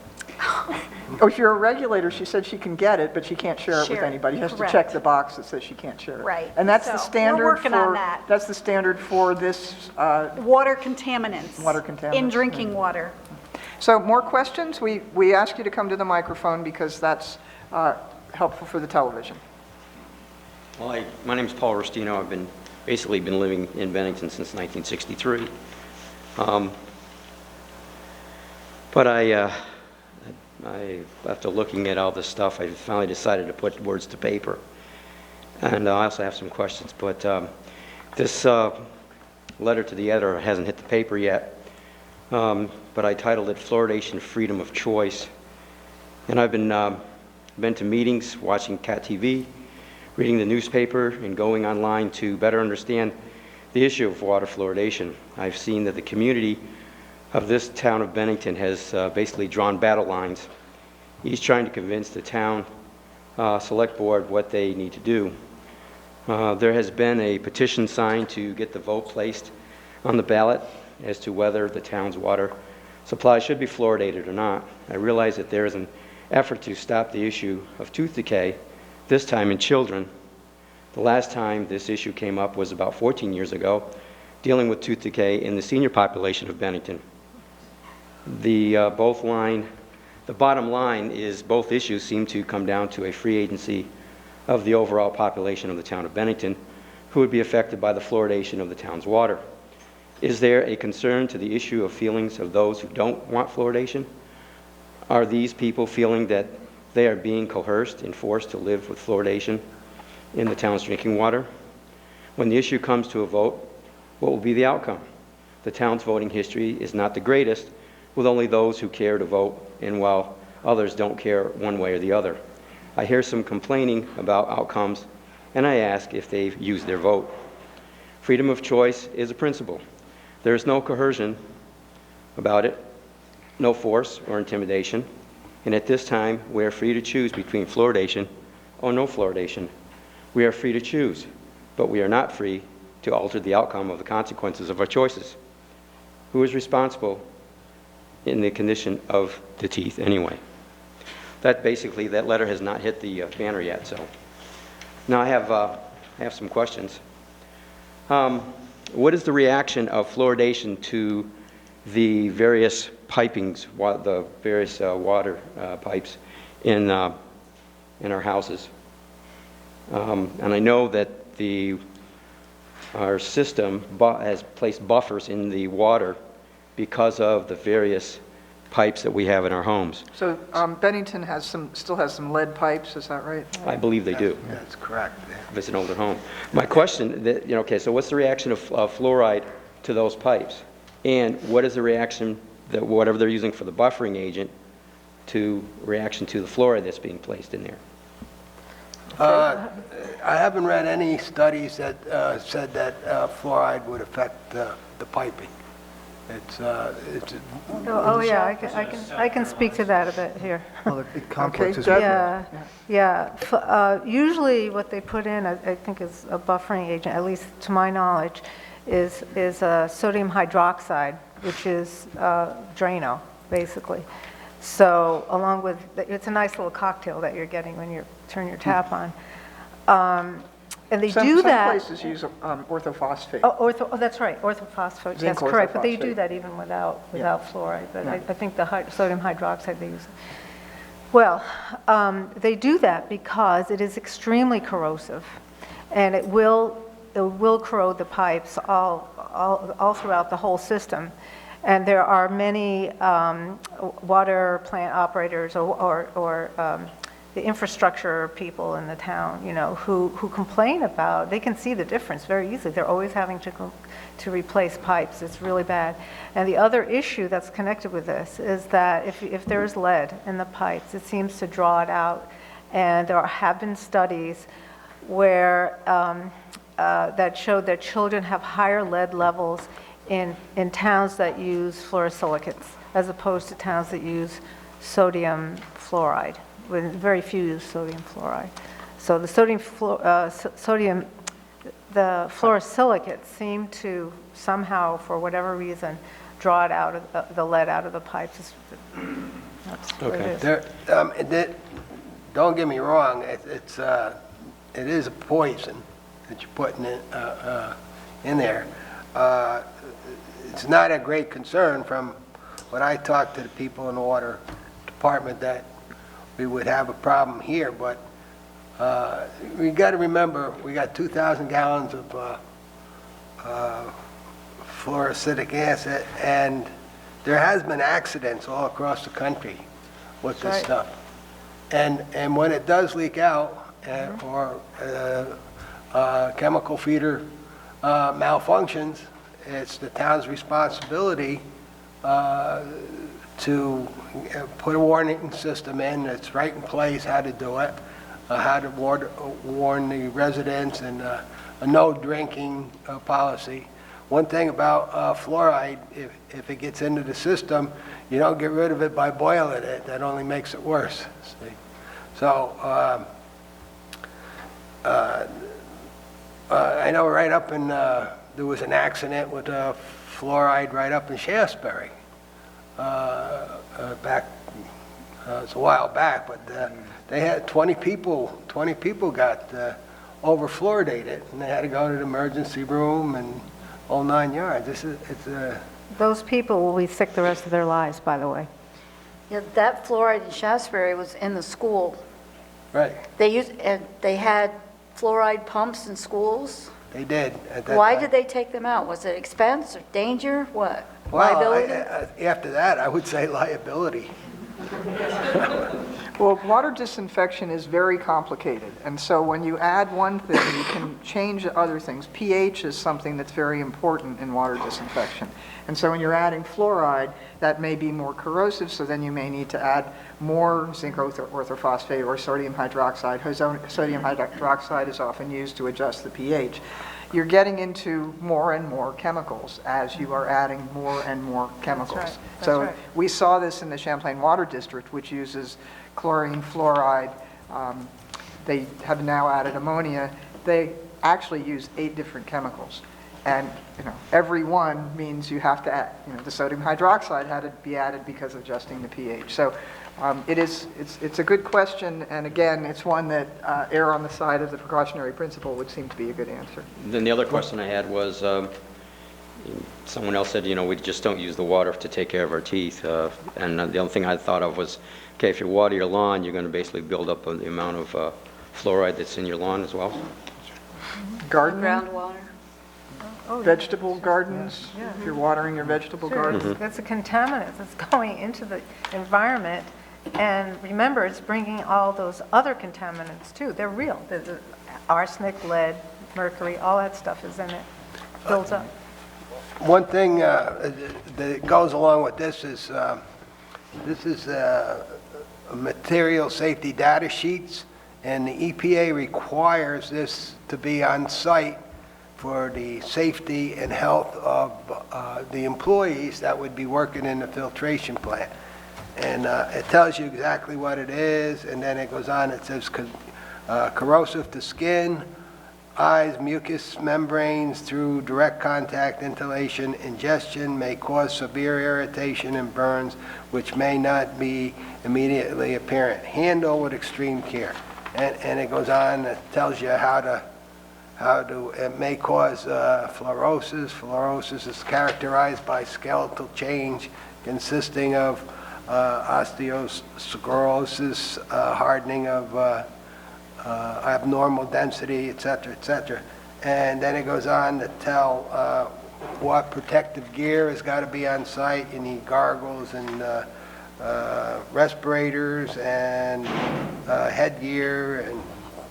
Oh, if you're a regulator, she said she can get it, but she can't share it with Share it, anybody. She has to correct. check the box that says she can't share it. Right. And that's the So, we're standard working on for, that. that's the standard for this, Water contaminants. Water contaminants, In drinking water. so more questions? We ask you to come to the microphone because that's helpful for the television. Well, my name is Paul Rustino. I've basically been living in Bennington since 1963. But after looking at all this stuff, I finally decided to put words to paper. And I also have some questions. But this letter to the editor hasn't hit the paper yet. But I titled it Fluoridation Freedom of Choice. And I've been to meetings, watching Cat TV, reading the newspaper, and going online to better understand the issue of water fluoridation. I've seen that the community of this town of Bennington has basically drawn battle lines, each trying to convince the town select board what they need to do. There has been a petition signed to get the vote placed on the ballot as to whether the town's water supply should be fluoridated or not. I realize that there is an effort to stop the issue of tooth decay, this time in children. The last time this issue came up was about 14 years ago, dealing with tooth decay in the senior population of Bennington. The bottom line is both issues seem to come down to a free agency of the overall population of the town of Bennington who would be affected by the fluoridation of the town's water. Is there a concern to the issue of feelings of those who don't want fluoridation? Are these people feeling that they are being coerced and forced to live with fluoridation in the town's drinking water? When the issue comes to a vote, what will be the outcome? The town's voting history is not the greatest, with only those who care to vote, and while others don't care one way or the other. I hear some complaining about outcomes, and I ask if they've used their vote. Freedom of choice is a principle. There is no coercion about it, no force or intimidation, and at this time, we are free to choose between fluoridation or no fluoridation. We are free to choose, but we are not free to alter the outcome of the consequences of our choices. Who is responsible in the condition of the teeth anyway? That letter has not hit the banner yet, so. Now I have some questions. What is the reaction of fluoridation to the various pipings, the various water pipes in our houses? And I know that our system has placed buffers in the water because of the various pipes that we have in our homes. So Bennington still has some lead pipes, is that right? I believe they do, That's correct. if it's an older home. My question, okay, so what's the reaction of fluoride to those pipes? And what is the reaction, that whatever they're using for the buffering agent, to reaction to the fluoride that's being placed in there? I haven't read any studies that said that fluoride would affect the piping. Oh, yeah, I can speak to that a bit here. Well, it conflicts Okay, as Deb? well. Yeah. Usually what they put in, I think is a buffering agent, at least to my knowledge, is sodium hydroxide, which is Drano, basically. So along with, it's a nice little cocktail that you're getting when you turn your tap on. And they do that. Some places use orthophosphate. Oh, that's right, orthophosphate, Zinc that's correct, but they do orthophosphate. that even without fluoride, but Yeah. I think the sodium hydroxide they use. Well, they do that because it is extremely corrosive, and it will corrode the pipes all throughout the whole system. And there are many water plant operators or the infrastructure people in the town, you know, who complain about, they can see the difference very easily. They're always having to replace pipes. It's really bad. And the other issue that's connected with this is that if there's lead in the pipes, it seems to draw it out. And there have been studies where that showed that children have higher lead levels in towns that use fluorosilicates as opposed to towns that use sodium fluoride. With very few use sodium fluoride. So the the fluorosilicates seem to somehow, for whatever reason, draw it out of the lead out of the pipes. That's what it is. Don't get me wrong, it is a poison that you're putting in there. It's not a great concern from when I talk to the people in the water department that we would have a problem here, but we got to remember we got 2,000 gallons of fluoric acid, and there has been accidents all across the country with this stuff. And when it does leak out, or chemical feeder malfunctions, it's the town's responsibility to put a warning system in that's right in place, how to do it, how to warn the residents, and a no drinking policy. One thing about fluoride, if it gets into the system, you don't get rid of it by boiling it. That only makes it worse. See? So I know right up in, there was an accident with fluoride right up in Shaftesbury. Back, it's a while back, but they had 20 people got over-fluoridated, and they had to go to the emergency room and all 9 yards. Those people will be sick the rest of their lives, by the way. Yeah, that fluoride in Shaftesbury was in the school. Right, They had fluoride pumps in schools. they did. At that Why time. did they take them out? Was it expense or danger? What? Well, Liability? after that, I would say liability. Well, water disinfection is very complicated, and so when you add one thing, you can change other things. pH is something that's very important in water disinfection. And so when you're adding fluoride, that may be more corrosive, so then you may need to add more zinc orthophosphate or sodium hydroxide. Sodium hydroxide is often used to adjust the pH. You're getting into more and more chemicals as you are adding more and more chemicals. That's right. That's So right. we saw this in the Champlain Water District, which uses chlorine, fluoride. They have now added ammonia. They actually use 8 different chemicals. And, every one means you have to add, the sodium hydroxide had to be added because of adjusting the pH. So it's a good question, and again, it's one that err on the side of the precautionary principle would seem to be a good answer. Then the other question I had was, someone else said, we just don't use the water to take care of our teeth. And the only thing I thought of was, okay, if you water your lawn, you're going to basically build up the amount of fluoride that's in your lawn as well. Gardening, Groundwater? vegetable gardens, if you're watering your vegetable gardens. That's a contaminant that's going into the environment. And remember, it's bringing all those other contaminants too. They're real. The arsenic, lead, mercury, all that stuff is in it. Builds up. One thing that goes along with this is material safety data sheets, and the EPA requires this to be on site for the safety and health of the employees that would be working in the filtration plant. And it tells you exactly what it is, and then it goes on, it says corrosive to skin, eyes, mucous membranes through direct contact, inhalation, ingestion may cause severe irritation and burns, which may not be immediately apparent. Handle with extreme care. And it goes on, it tells you how to, it may cause fluorosis. Fluorosis is characterized by skeletal change consisting of osteosclerosis, hardening of abnormal density, et cetera, and then it goes on to tell what protective gear has got to be on site. You need gargles and respirators and headgear and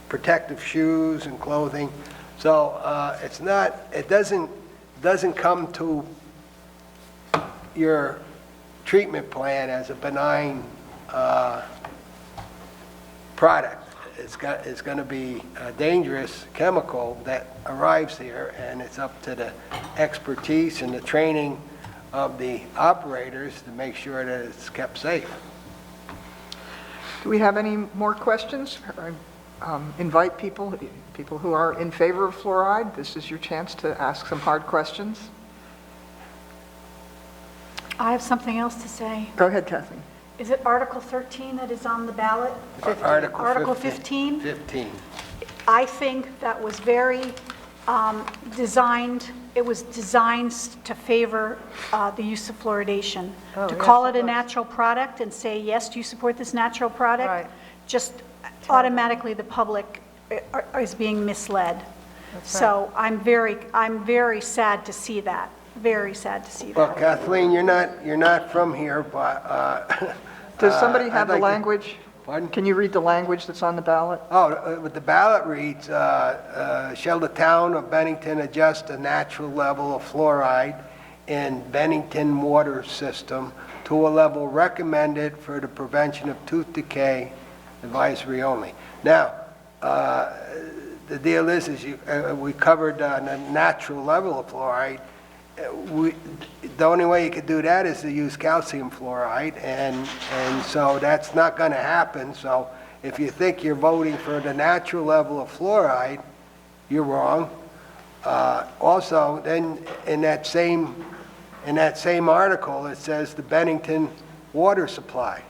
protective shoes and clothing. So it's not, it doesn't come to your treatment plan as a benign product. It's going to be a dangerous chemical that arrives here, and it's up to the expertise and the training of the operators to make sure that it's kept safe. Do we have any more questions? Invite people who are in favor of fluoride. This is your chance to ask some hard questions. I have something else to say. Go ahead, Kathleen. Is it Article 13 that is on the ballot? Article 15? 15. I think that was very designed, it was designed to favor the use of fluoridation. To call it a natural product and say, yes, do you support this natural product? Right. Just automatically the public is being misled. So I'm very sad to see that. Very sad to see Well, that. Kathleen, you're not from here, but Does somebody have I'd the like to- language? Pardon? Can you read the language that's on the ballot? But the ballot reads, shall the town of Bennington adjust the natural level of fluoride in Bennington water system to a level recommended for the prevention of tooth decay, advisory only. Now, the deal is we covered the natural level of fluoride. The only way you could do that is to use calcium fluoride, and so that's not going to happen. So if you think you're voting for the natural level of fluoride, you're wrong. Also, then in that same article, it says the Bennington water supply.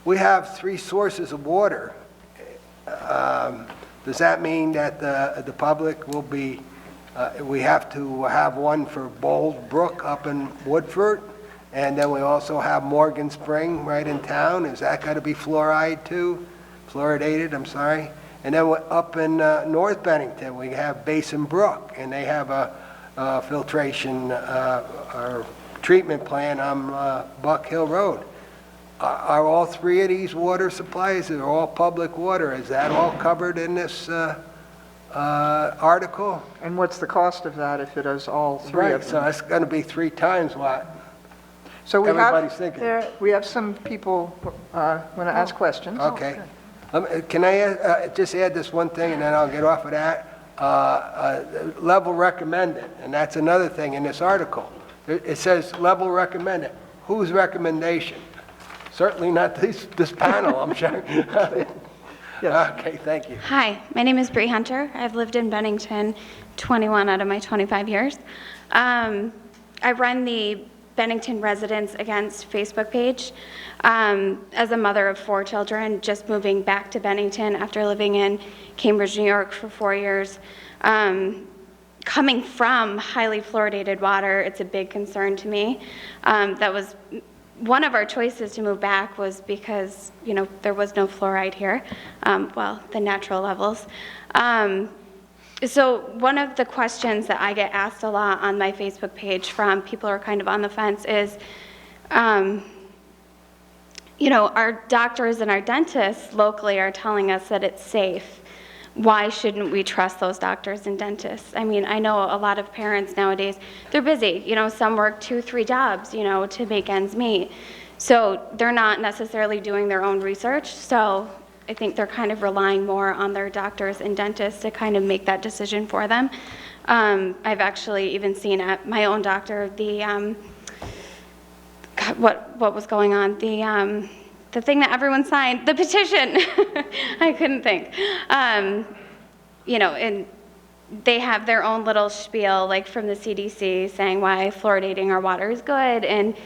We have 3 sources of water. Does that mean that the public will be? We have to have one for Bold Brook up in Woodford, and then we also have Morgan Spring right in town. Is that got to be fluoridated, I'm sorry. And then up in North Bennington, we have Basin Brook, and they have a filtration or treatment plant on Buck Hill Road. Are all 3 of these water supplies, they're all public water? Is that all covered in this article? And what's the cost of that if it is all 3 Right, of so them? that's going to be 3 times what So everybody's thinking. we have some people want to ask questions. Okay. Can I just add this one thing, and then I'll get off of that? Level recommended, and that's another thing in this article. It says level recommended. Whose recommendation? Certainly not this panel, I'm sure. Yes. Okay, thank you. Hi, my name is Bree Hunter. I've lived in Bennington 21 out of my 25 years. I run the Bennington Residents Against Facebook page. As a mother of 4 children, just moving back to Bennington after living in Cambridge, New York for 4 years. Coming from highly fluoridated water, it's a big concern to me. That was one of our choices to move back was because, there was no fluoride here, the natural levels. So one of the questions that I get asked a lot on my Facebook page from people who are kind of on the fence is, our doctors and our dentists locally are telling us that it's safe, why shouldn't we trust those doctors and dentists? I mean, I know a lot of parents nowadays, they're busy. You know, some work 2, 3 jobs, you know, to make ends meet. So they're not necessarily doing their own research. So I think they're kind of relying more on their doctors and dentists to kind of make that decision for them. I've actually even seen at my own doctor the, what was going on? The thing that everyone signed, the petition. I couldn't think. You know, and they have their own little spiel, like from the CDC, saying why fluoridating our water is good. And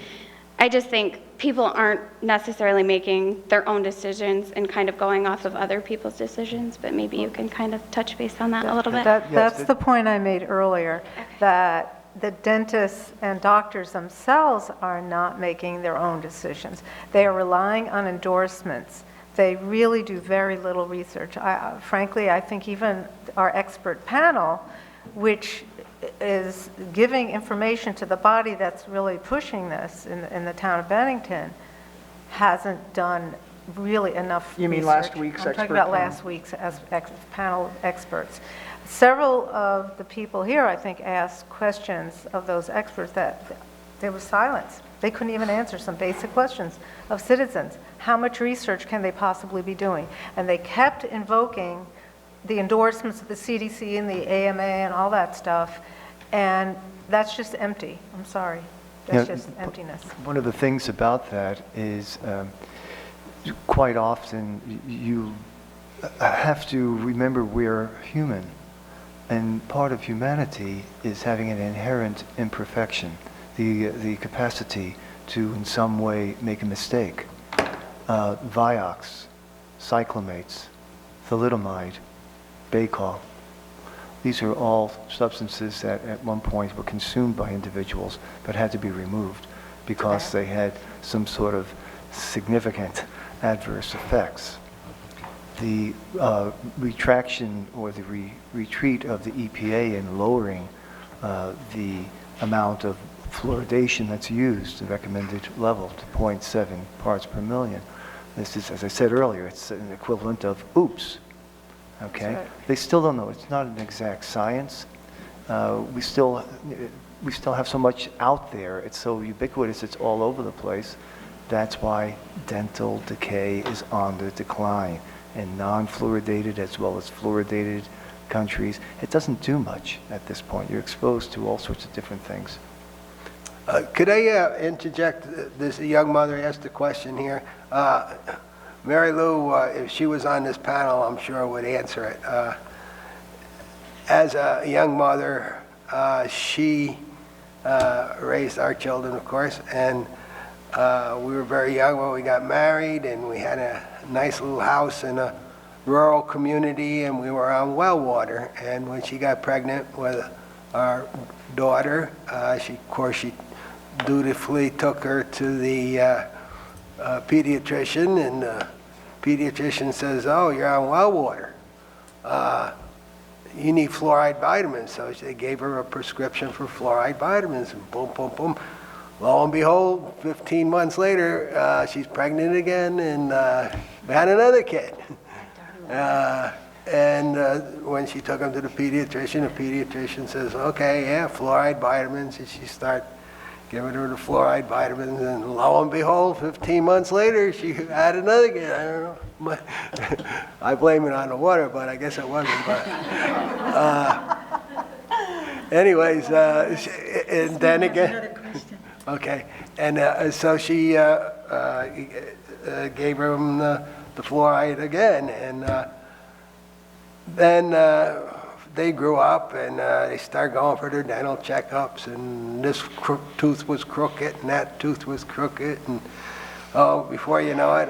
I just think people aren't necessarily making their own decisions and kind of going off of other people's decisions, but maybe you can kind of touch base on that a little bit. That's the point I made earlier, that the dentists and doctors themselves are not making their own decisions. They are relying on endorsements. They really do very little research. Frankly, I think even our expert panel, which is giving information to the body that's really pushing this in the town of Bennington, hasn't done really enough You mean research. last week's I'm talking expert about panel? last week's panel of experts. Several of the people here, I think, asked questions of those experts that there was silence. They couldn't even answer some basic questions of citizens. How much research can they possibly be doing? And they kept invoking the endorsements of the CDC and the AMA and all that stuff, and that's just empty. I'm sorry. That's just emptiness. One of the things about that is quite often you have to remember we're human. And part of humanity is having an inherent imperfection, the capacity to in some way make a mistake. Vioxx, cyclamates, thalidomide, Baycol. These are all substances that at one point were consumed by individuals but had to be removed because they had some sort of significant adverse effects. The retraction or the retreat of the EPA in lowering the amount of fluoridation that's used, the recommended level, to 0.7 parts per million. This is, as I said earlier, it's an equivalent of oops. Okay? Right. They still don't know. It's not an exact science. We still have so much out there. It's so ubiquitous. It's all over the place. That's why dental decay is on the decline. In non-fluoridated as well as fluoridated countries, it doesn't do much at this point. You're exposed to all sorts of different things. Could I interject? This young mother asked a question here. Mary Lou, if she was on this panel, I'm sure would answer it. As a young mother, she raised our children, of course, and we were very young when we got married, and we had a nice little house in a rural community, and we were on well water. And when she got pregnant with our daughter, she dutifully took her to the pediatrician, and the pediatrician says, "Oh, you're on well water. You need fluoride vitamins." So they gave her a prescription for fluoride vitamins, and boom, boom, boom. Lo and behold, 15 months later, she's pregnant again, and had another kid. When she took him to the pediatrician says, "Okay, yeah, fluoride vitamins," and she started giving her the fluoride vitamins, and lo and behold, 15 months later, she had another kid. I don't know. I blame it on the water, but I guess it wasn't. But anyways, and then again. Okay, and so she gave him the fluoride again, and then they grew up, and they started going for their dental checkups, and this tooth was crooked, and that tooth was crooked, and before you know it,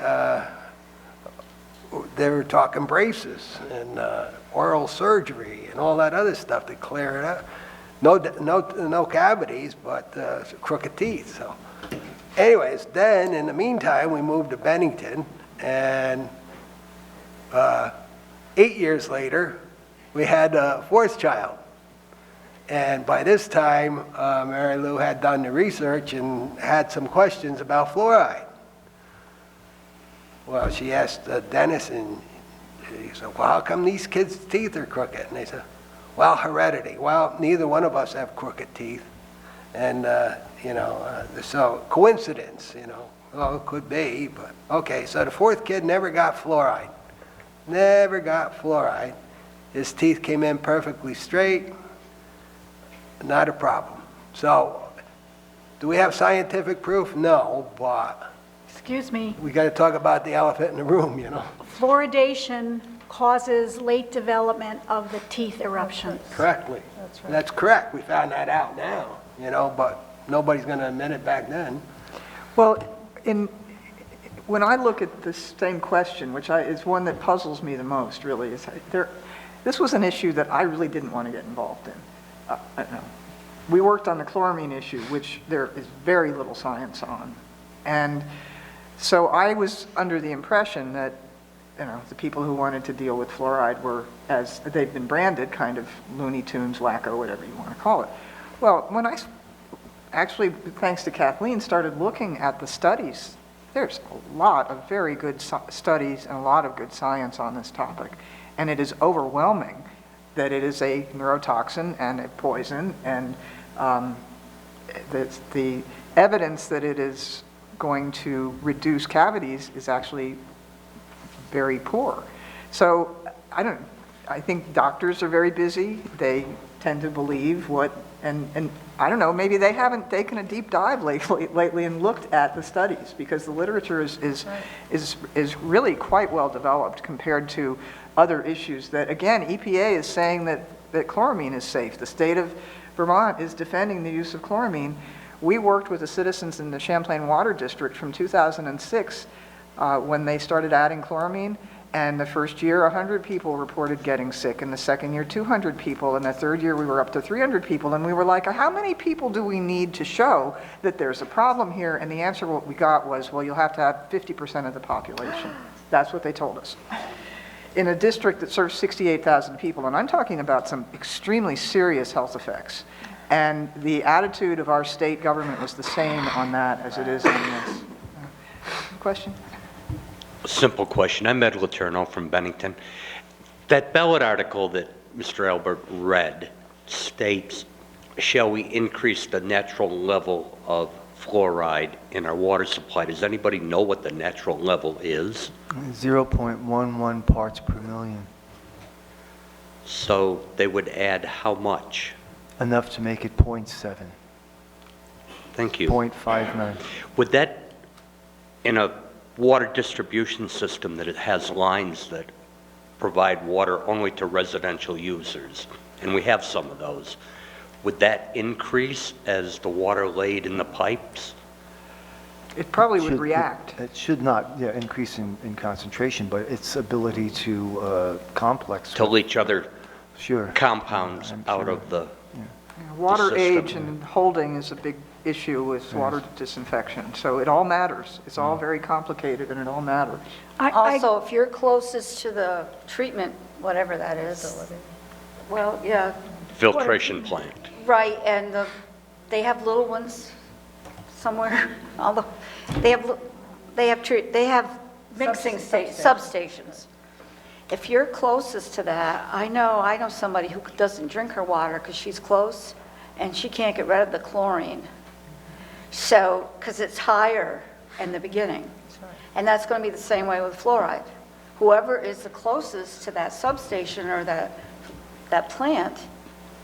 they were talking braces and oral surgery and all that other stuff to clear it up. No cavities, but crooked teeth. So, anyways, then in the meantime, we moved to Bennington, and 8 years later, we had a fourth child. And by this time, Mary Lou had done the research and had some questions about fluoride. Well, she asked the dentist, and he said, well, how come these kids' teeth are crooked? And they said, well, heredity. Well, neither one of us have crooked teeth. And, so coincidence, well, it could be, but okay. So the fourth kid never got fluoride. Never got fluoride. His teeth came in perfectly straight. Not a problem. So, do we have scientific proof? No, but Excuse me, we got to talk about the elephant in the room, fluoridation causes late development of the teeth eruptions. Correctly. That's correct. We found that out now, but nobody's going to admit it back then. Well, when I look at the same question, which is one that puzzles me the most, really, this was an issue that I really didn't want to get involved in. We worked on the chloramine issue, which there is very little science on. And so I was under the impression that, the people who wanted to deal with fluoride were, as they've been branded, kind of Looney Tunes, wacko, whatever you want to call it. Well, when I actually, thanks to Kathleen, started looking at the studies, there's a lot of very good studies and a lot of good science on this topic. And it is overwhelming that it is a neurotoxin and a poison, and the evidence that it is going to reduce cavities is actually very poor. So I think doctors are very busy. They tend to believe and I don't know, maybe they haven't taken a deep dive lately and looked at the studies, because the literature is really quite well developed compared to other issues that, again, EPA is saying that chloramine is safe. The state of Vermont is defending the use of chloramine. We worked with the citizens in the Champlain Water District from 2006 when they started adding chloramine, and the first year 100 people reported getting sick, and the second year 200 people, and the third year we were up to 300 people, and we were like, how many people do we need to show that there's a problem here? And the answer what we got was, well, you'll have to have 50% of the population. That's what they told us. In a district that serves 68,000 people, and I'm talking about some extremely serious health effects, and the attitude of our state government was the same on that as it is on this. Question? Simple question. I'm Ed Letourneau from Bennington. That ballot article that Mr. Albert read states, shall we increase the natural level of fluoride in our water supply? Does anybody know what the natural level is? 0.11 parts per million. So they would add how much? Enough to make it 0.7. Thank you. 0.59. Would that, in a water distribution system that it has lines that provide water only to residential users, and we have some of those, would that increase as the water laid in the pipes? It probably would react. It should not increase in concentration, but its ability to complex. To leach other Sure. compounds out of the Water system. age and holding is a big issue with water disinfection. So it all matters. It's all very complicated, and it all matters. Also, if you're closest to the treatment, whatever that is, well, yeah, filtration plant. right, and they have little ones somewhere, although they have mixing substations. If you're closest to that, I know somebody who doesn't drink her water because she's close, and she can't get rid of the chlorine. So, because it's higher in the beginning. And that's going to be the same way with fluoride. Whoever is the closest to that substation or that plant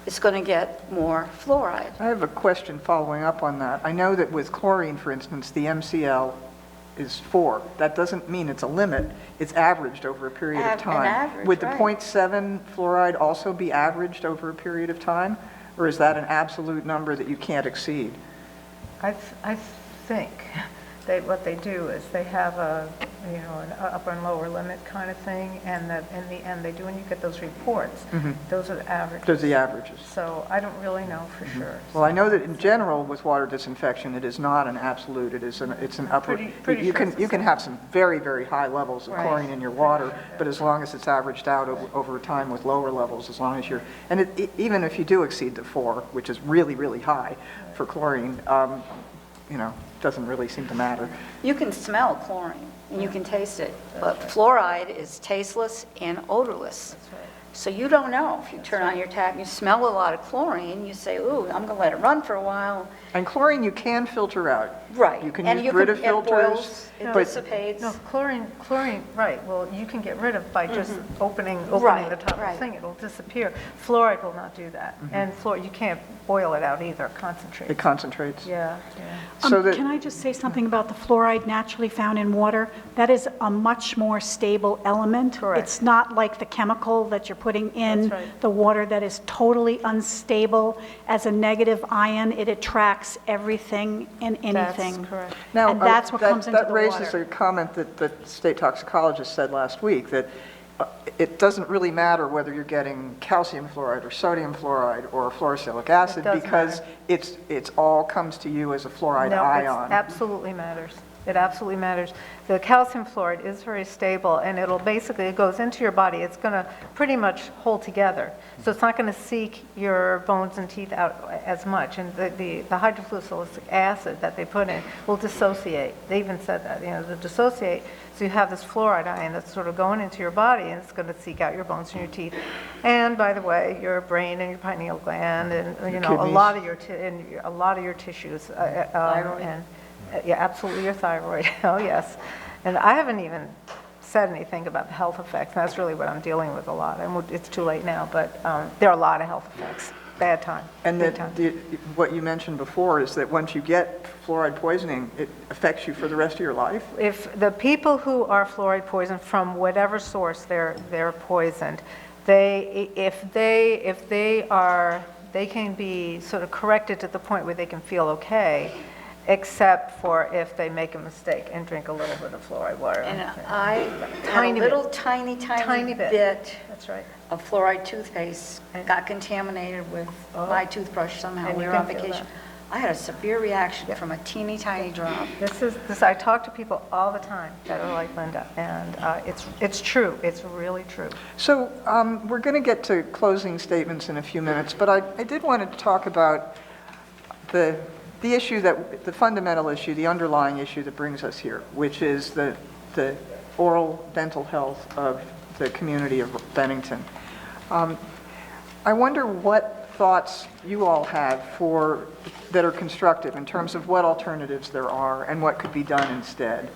is going to get more fluoride. I have a question following up on that. I know that with chlorine, for instance, the MCL is 4. That doesn't mean it's a limit. It's averaged over a period of time. An average, Would the right. 0.7 fluoride also be averaged over a period of time? Or is that an absolute number that you can't exceed? I think what they do is they have an upper and lower limit kind of thing, and that in the end they do, when you get those reports, those are the averages. Those are the averages. So I don't really know for sure. Well, I know that in general with water disinfection, it is not an absolute. It's an upper. Pretty you sure it's can have some very, very high levels of Right. chlorine in your water, but as long as it's averaged out over time with lower levels, as long as you're, and even if you do exceed the 4, which is really, really high for chlorine, doesn't really seem to matter. You can smell chlorine, and you can taste it, but fluoride is tasteless and odorless. So you don't know. If you turn on your tap, you smell a lot of chlorine, you say, ooh, I'm going to let it run for a while. And chlorine you can filter out. Right. You can And use Brita it filters. boils, it but dissipates. No, chlorine, right, well, you can get rid of by just opening Right, the top of the right. thing, it'll disappear. Fluoride will not do that. And you can't boil it out either, concentrate. It concentrates. Yeah, yeah. So that, Can I just say something about the fluoride naturally found in water? That is a much more stable element. Correct. It's not like the chemical that you're putting in That's right. the water that is totally unstable. As a negative ion, it attracts everything and anything. That's correct. now, And that's what comes into the that raises water. a comment that the state toxicologist said last week, that it doesn't really matter whether you're getting calcium fluoride or sodium fluoride or fluorosilicic acid, doesn't because it's all comes to you as a fluoride No, it ion. absolutely matters. It absolutely matters. The calcium fluoride is very stable, and it goes into your body. It's going to pretty much hold together. So it's not going to seek your bones and teeth out as much. And the hydrofluorosilicic acid that they put in will dissociate. They even said that, to dissociate. So you have this fluoride ion that's sort of going into your body, and it's going to seek out your bones and your teeth. And by the way, your brain and your pineal gland, and a kidneys. lot of your tissues. Thyroid. Yeah, absolutely, your thyroid. Oh, yes. And I haven't even said anything about the health effects. And that's really what I'm dealing with a lot. And it's too late now, but there are a lot of health effects. Bad time. And big that time. what you mentioned before is that once you get fluoride poisoning, it affects you for the rest of your life? If the people who are fluoride poisoned from whatever source they're poisoned, they can be sort of corrected to the point where they can feel okay, except for if they make a mistake and drink a little bit of fluoride water. And I had Tiny a bit. little tiny bit. bit That's right. of fluoride toothpaste, got contaminated with my toothbrush somehow. And We you were can on feel vacation. that. I had a severe reaction from a teeny tiny drop. I talk to people all the time that are like Linda, and it's true. It's really true. So we're going to get to closing statements in a few minutes, but I did want to talk about the issue the fundamental issue, the underlying issue that brings us here, which is the oral dental health of the community of Bennington. I wonder what thoughts you all have that are constructive in terms of what alternatives there are and what could be done instead.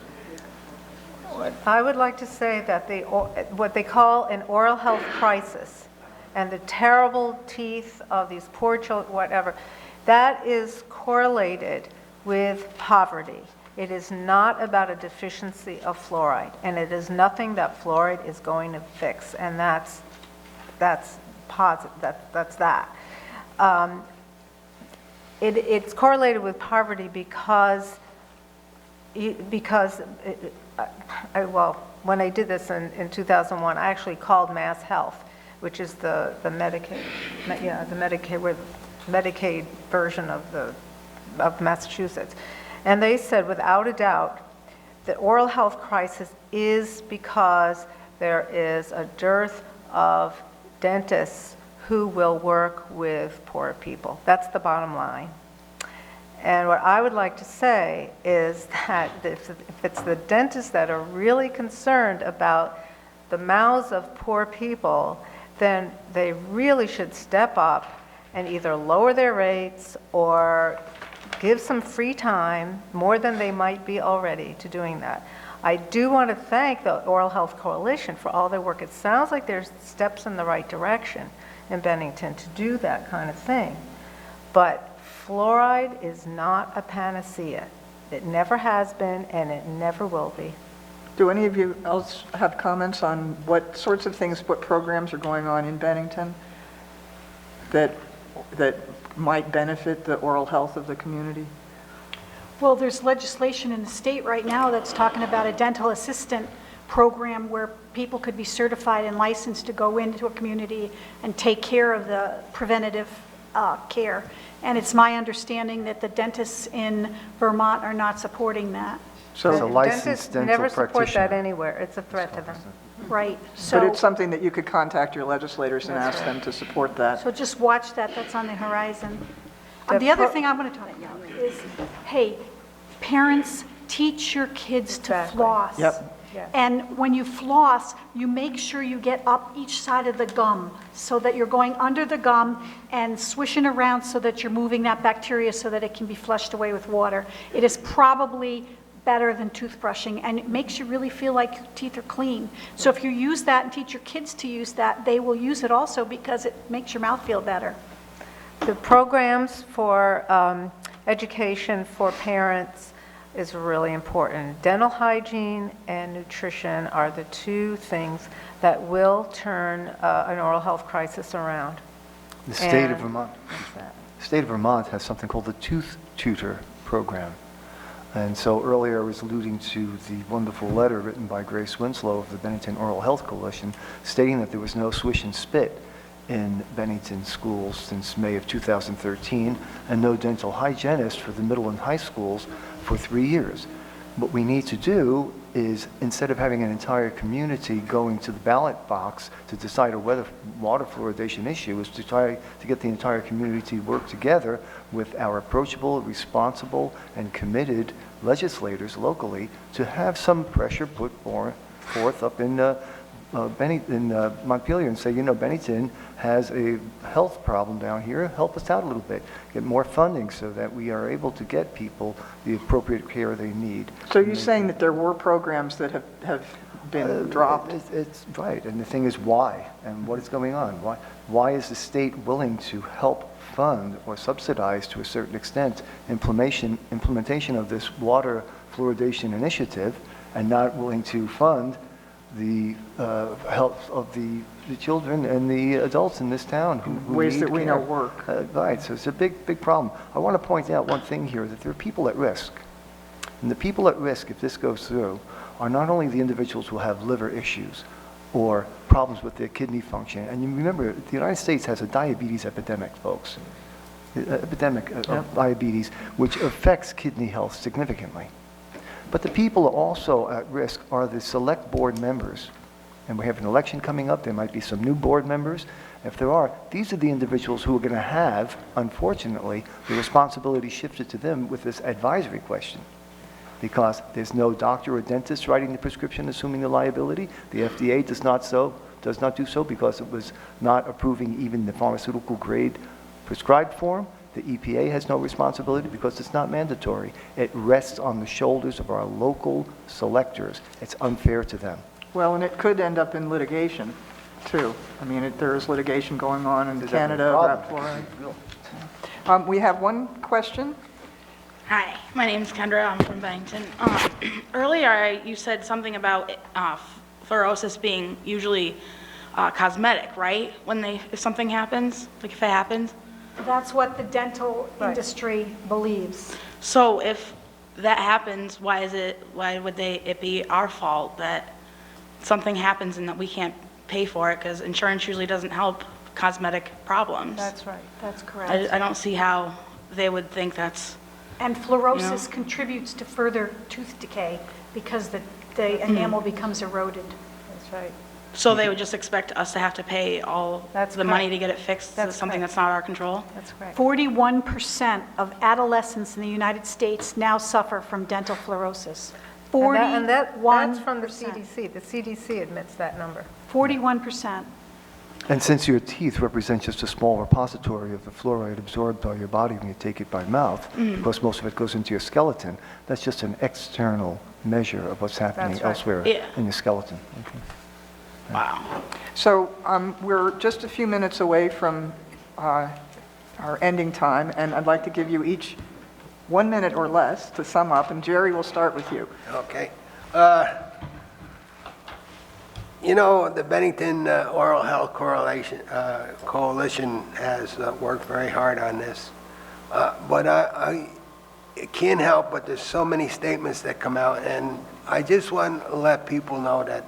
I would like to say that what they call an oral health crisis and the terrible teeth of these poor children, whatever, that is correlated with poverty. It is not about a deficiency of fluoride, and it is nothing that fluoride is going to fix, and that's positive. That's that. It's correlated with poverty because when I did this in 2001, I actually called Mass Health, which is the Medicaid version of Massachusetts. And they said, without a doubt, the oral health crisis is because there is a dearth of dentists who will work with poor people. That's the bottom line. And what I would like to say is that if it's the dentists that are really concerned about the mouths of poor people, then they really should step up and either lower their rates or give some free time, more than they might be already, to doing that. I do want to thank the Oral Health Coalition for all their work. It sounds like there's steps in the right direction in Bennington to do that kind of thing. But fluoride is not a panacea. It never has been, and it never will be. Do any of you else have comments on what sorts of things, what programs are going on in Bennington that might benefit the oral health of the community? Well, there's legislation in the state right now that's talking about a dental assistant program where people could be certified and licensed to go into a community and take care of the preventative care. And it's my understanding that the dentists in Vermont are not supporting that. So, It's a licensed Dentists dental never support practitioner. that anywhere. It's a threat to them. Right. but So, it's something that you could contact your legislators and ask them to support that. so just watch that. That's on the horizon. The The other pro- thing I want to talk about is, hey, Parents, teach your kids to Exactly. floss. Yep. Yes. And when you floss, you make sure you get up each side of the gum so that you're going under the gum and swishing around so that you're moving that bacteria so that it can be flushed away with water. It is probably better than toothbrushing, and it makes you really feel like your teeth are clean. So if you use that and teach your kids to use that, they will use it also because it makes your mouth feel better. The programs for education for parents is really important. Dental hygiene and nutrition are the two things that will turn an oral health crisis around. The state of And- Vermont. What's that? The state of Vermont has something called the Tooth Tutor Program. And so earlier I was alluding to the wonderful letter written by Grace Winslow of the Bennington Oral Health Coalition stating that there was no swish and spit in Bennington schools since May of 2013 and no dental hygienist for the middle and high schools for 3 years. What we need to do is, instead of having an entire community going to the ballot box to decide a water fluoridation issue, is to try to get the entire community to work together with our approachable, responsible, and committed legislators locally to have some pressure put forth up in Montpelier and say, you know, Bennington has a health problem down here, help us out a little bit, get more funding so that we are able to get people the appropriate care they need. So you're saying that there were programs that have been dropped? It's right, and the thing is why, and what is going on? Why is the state willing to help fund or subsidize to a certain extent implementation of this water fluoridation initiative and not willing to fund the health of the children and the adults in this town who Ways need that we care. know work. Right, so it's a big problem. I want to point out one thing here, that there are people at risk. And the people at risk, if this goes through, are not only the individuals who have liver issues or problems with their kidney function. And you remember, the United States has a diabetes epidemic, folks. Epidemic of diabetes, which affects kidney health significantly. But the people also at risk are the select board members. And we have an election coming up. There might be some new board members. If there are, these are the individuals who are going to have, unfortunately, the responsibility shifted to them with this advisory question. Because there's no doctor or dentist writing the prescription assuming the liability. The FDA does not do so because it was not approving even the pharmaceutical grade prescribed form. The EPA has no responsibility because it's not mandatory. It rests on the shoulders of our local selectors. It's unfair to them. Well, and it could end up in litigation, too. I mean, there is litigation going on in There's Canada a about problem. fluoride. We have one question. Hi, my name's Kendra. I'm from Bennington. Earlier, you said something about fluorosis being usually cosmetic, right? If something happens, like if it happens. That's what the dental Right. industry believes. So if that happens, why would it be our fault that something happens and that we can't pay for it? Because insurance usually doesn't help cosmetic problems. That's right. That's correct. I don't see how they would think that's. And fluorosis contributes to further tooth decay because the enamel becomes eroded. That's right. So they would just expect us to have to pay all That's the money correct. to get it fixed? That's something correct. that's not our control? That's correct. 41% of adolescents in the United States now suffer from dental fluorosis. And that's from the 41%. CDC. The CDC admits that number. 41%. And since your teeth represent just a small repository of the fluoride absorbed by your body when you take it by mouth, because most of it goes into your skeleton, that's just an external measure of what's happening That's right. elsewhere Yeah. in your skeleton. Okay. Wow. So we're just a few minutes away from our ending time, and I'd like to give you each 1 minute or less to sum up, and Jerry, will start with you. Okay. You know, the Bennington Oral Health Coalition has worked very hard on this. But I can't help but there's so many statements that come out, and I just want to let people know that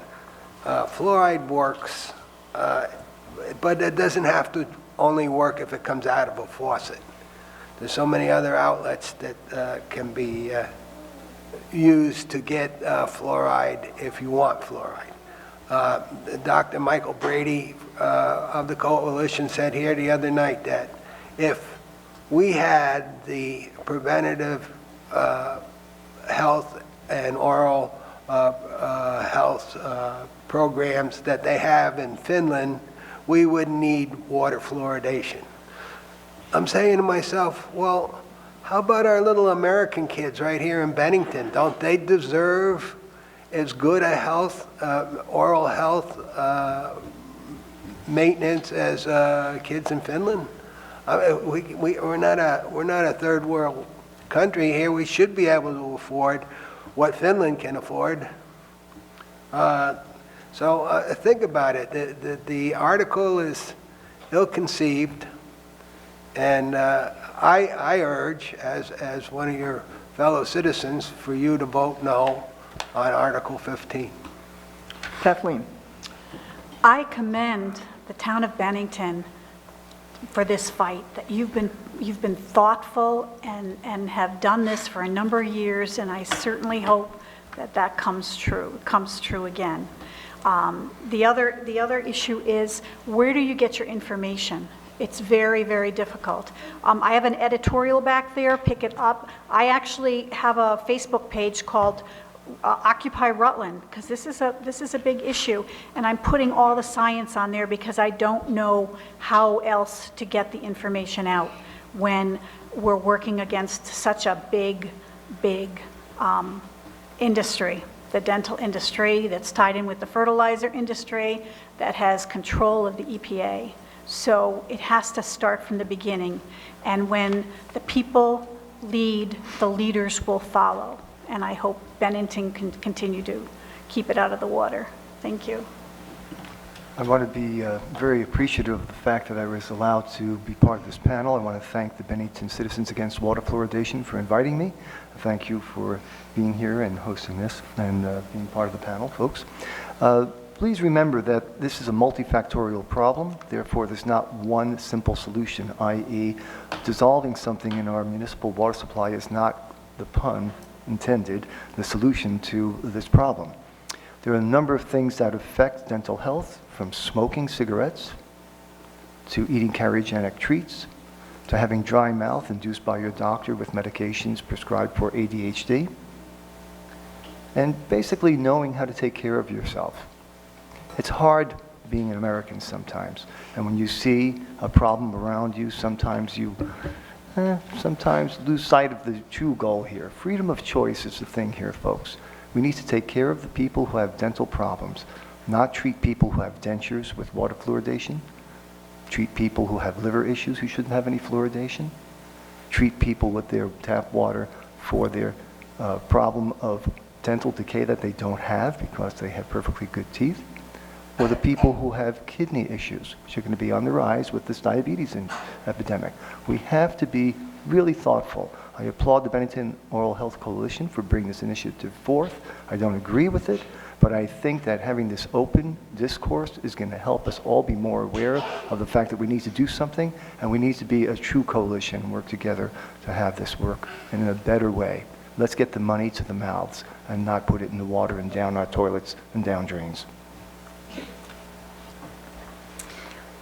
fluoride works, but it doesn't have to only work if it comes out of a faucet. There's so many other outlets that can be used to get fluoride if you want fluoride. Dr. Michael Brady of the coalition said here the other night that if we had the preventative health and oral health programs that they have in Finland, we wouldn't need water fluoridation. I'm saying to myself, well, how about our little American kids right here in Bennington? Don't they deserve as good a health, oral health maintenance as kids in Finland? We're not a third world country here. We should be able to afford what Finland can afford. So think about it. The article is ill-conceived, and I urge, as one of your fellow citizens, for you to vote no on Article 15. Kathleen? I commend the town of Bennington for this fight, that you've been thoughtful and have done this for a number of years, and I certainly hope that comes true again. The other issue is, where do you get your information? It's very, very difficult. I have an editorial back there, pick it up. I actually have a Facebook page called Occupy Rutland, because this is a big issue, and I'm putting all the science on there because I don't know how else to get the information out when we're working against such a big industry, the dental industry that's tied in with the fertilizer industry that has control of the EPA. So it has to start from the beginning, and when the people lead, the leaders will follow. And I hope Bennington can continue to keep it out of the water. Thank you. I want to be very appreciative of the fact that I was allowed to be part of this panel. I want to thank the Bennington Citizens Against Water Fluoridation for inviting me. Thank you for being here and hosting this and being part of the panel, folks. Please remember that this is a multifactorial problem. Therefore, there's not one simple solution, i.e. dissolving something in our municipal water supply is not, the pun intended, the solution to this problem. There are a number of things that affect dental health, from smoking cigarettes to eating carcinogenic treats to having dry mouth induced by your doctor with medications prescribed for ADHD, and basically knowing how to take care of yourself. It's hard being an American sometimes, and when you see a problem around you, sometimes you sometimes lose sight of the true goal here. Freedom of choice is the thing here, folks. We need to take care of the people who have dental problems, not treat people who have dentures with water fluoridation, treat people who have liver issues who shouldn't have any fluoridation, treat people with their tap water for their problem of dental decay that they don't have because they have perfectly good teeth, or the people who have kidney issues, which are going to be on the rise with this diabetes epidemic. We have to be really thoughtful. I applaud the Bennington Oral Health Coalition for bringing this initiative forth. I don't agree with it, but I think that having this open discourse is going to help us all be more aware of the fact that we need to do something, and we need to be a true coalition and work together to have this work in a better way. Let's get the money to the mouths and not put it in the water and down our toilets and down drains.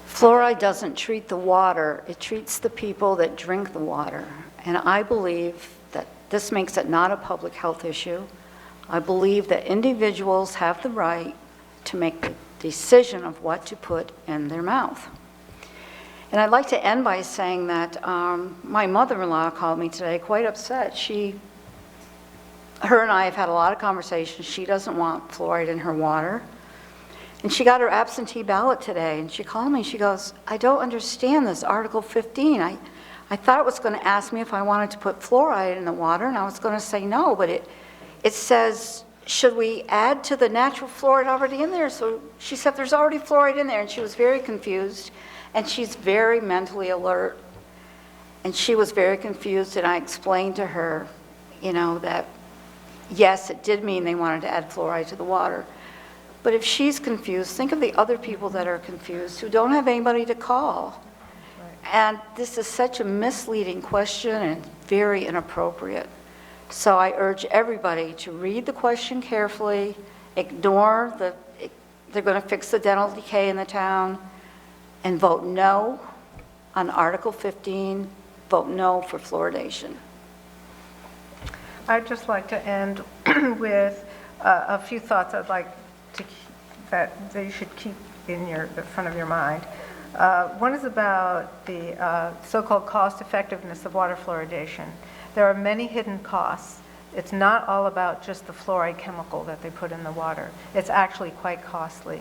Fluoride doesn't treat the water, it treats the people that drink the water. And I believe that this makes it not a public health issue. I believe that individuals have the right to make the decision of what to put in their mouth. And I'd like to end by saying that my mother-in-law called me today quite upset. Her and I have had a lot of conversations. She doesn't want fluoride in her water. And she got her absentee ballot today, and she called me. She goes, I don't understand this Article 15. I thought it was going to ask me if I wanted to put fluoride in the water, and I was going to say no, but it says, should we add to the natural fluoride already in there? So she said there's already fluoride in there, and she was very confused, and she's very mentally alert, and she was very confused, and I explained to her, that yes, it did mean they wanted to add fluoride to the water. But if she's confused, think of the other people that are confused who don't have anybody to call. And this is such a misleading question and very inappropriate. So I urge everybody to read the question carefully, ignore they're going to fix the dental decay in the town, and vote no on Article 15, vote no for fluoridation. I'd just like to end with a few thoughts I'd like to that you should keep in the front of your mind. One is about the so-called cost effectiveness of water fluoridation. There are many hidden costs. It's not all about just the fluoride chemical that they put in the water. It's actually quite costly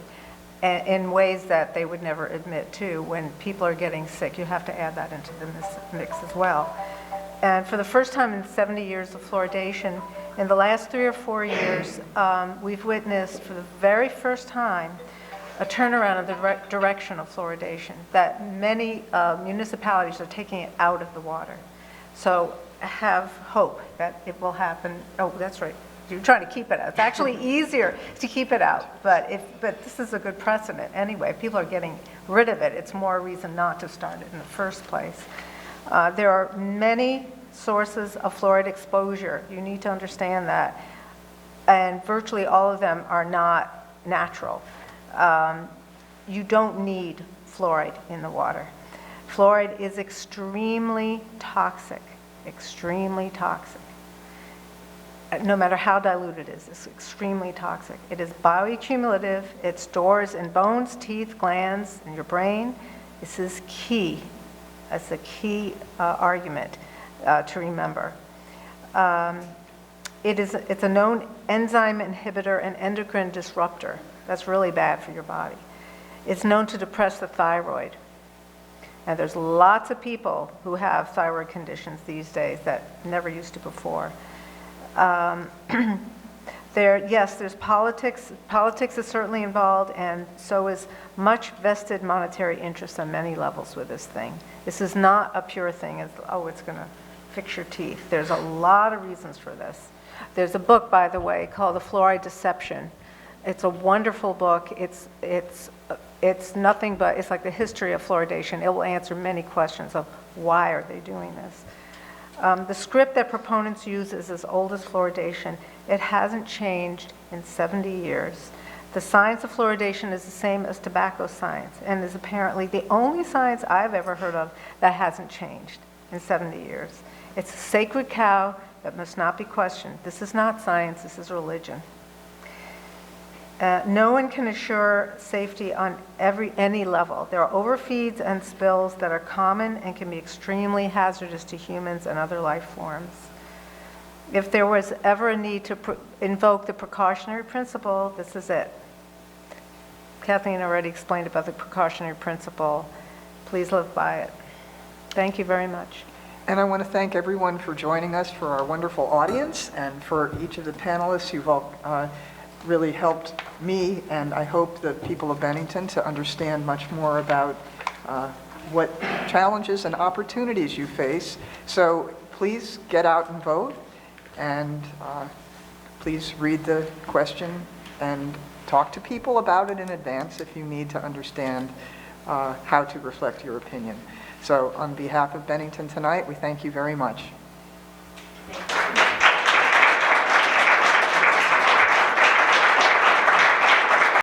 in ways that they would never admit to. When people are getting sick, you have to add that into the mix as well. And for the first time in 70 years of fluoridation, in the last 3 or 4 years, we've witnessed for the very first time a turnaround in the direction of fluoridation, that many municipalities are taking it out of the water. So have hope that it will happen. Oh, that's right. You're trying to keep it out. It's actually easier to keep it out, but this is a good precedent anyway. If people are getting rid of it, it's more reason not to start it in the first place. There are many sources of fluoride exposure. You need to understand that. And virtually all of them are not natural. You don't need fluoride in the water. Fluoride is extremely toxic, extremely toxic. No matter how dilute it is, it's extremely toxic. It is bioaccumulative. It stores in bones, teeth, glands, in your brain. This is key. That's a key argument to remember. It's a known enzyme inhibitor and endocrine disruptor. That's really bad for your body. It's known to depress the thyroid. And there's lots of people who have thyroid conditions these days that never used to before. Yes, there's politics. Politics is certainly involved, and so is much vested monetary interest on many levels with this thing. This is not a pure thing as, oh, it's going to fix your teeth. There's a lot of reasons for this. There's a book, by the way, called The Fluoride Deception. It's a wonderful book. It's nothing but, it's like the history of fluoridation. It will answer many questions of why are they doing this. The script that proponents use is as old as fluoridation. It hasn't changed in 70 years. The science of fluoridation is the same as tobacco science and is apparently the only science I've ever heard of that hasn't changed in 70 years. It's a sacred cow that must not be questioned. This is not science, this is religion. No one can assure safety on any level. There are overfeeds and spills that are common and can be extremely hazardous to humans and other life forms. If there was ever a need to invoke the precautionary principle, this is it. Kathleen already explained about the precautionary principle. Please live by it. Thank you very much. And I want to thank everyone for joining us, for our wonderful audience, and for each of the panelists who've all really helped me, and I hope the people of Bennington, to understand much more about what challenges and opportunities you face. So please get out and vote, and please read the question and talk to people about it in advance if you need to understand how to reflect your opinion. So on behalf of Bennington Tonite, we thank you very much.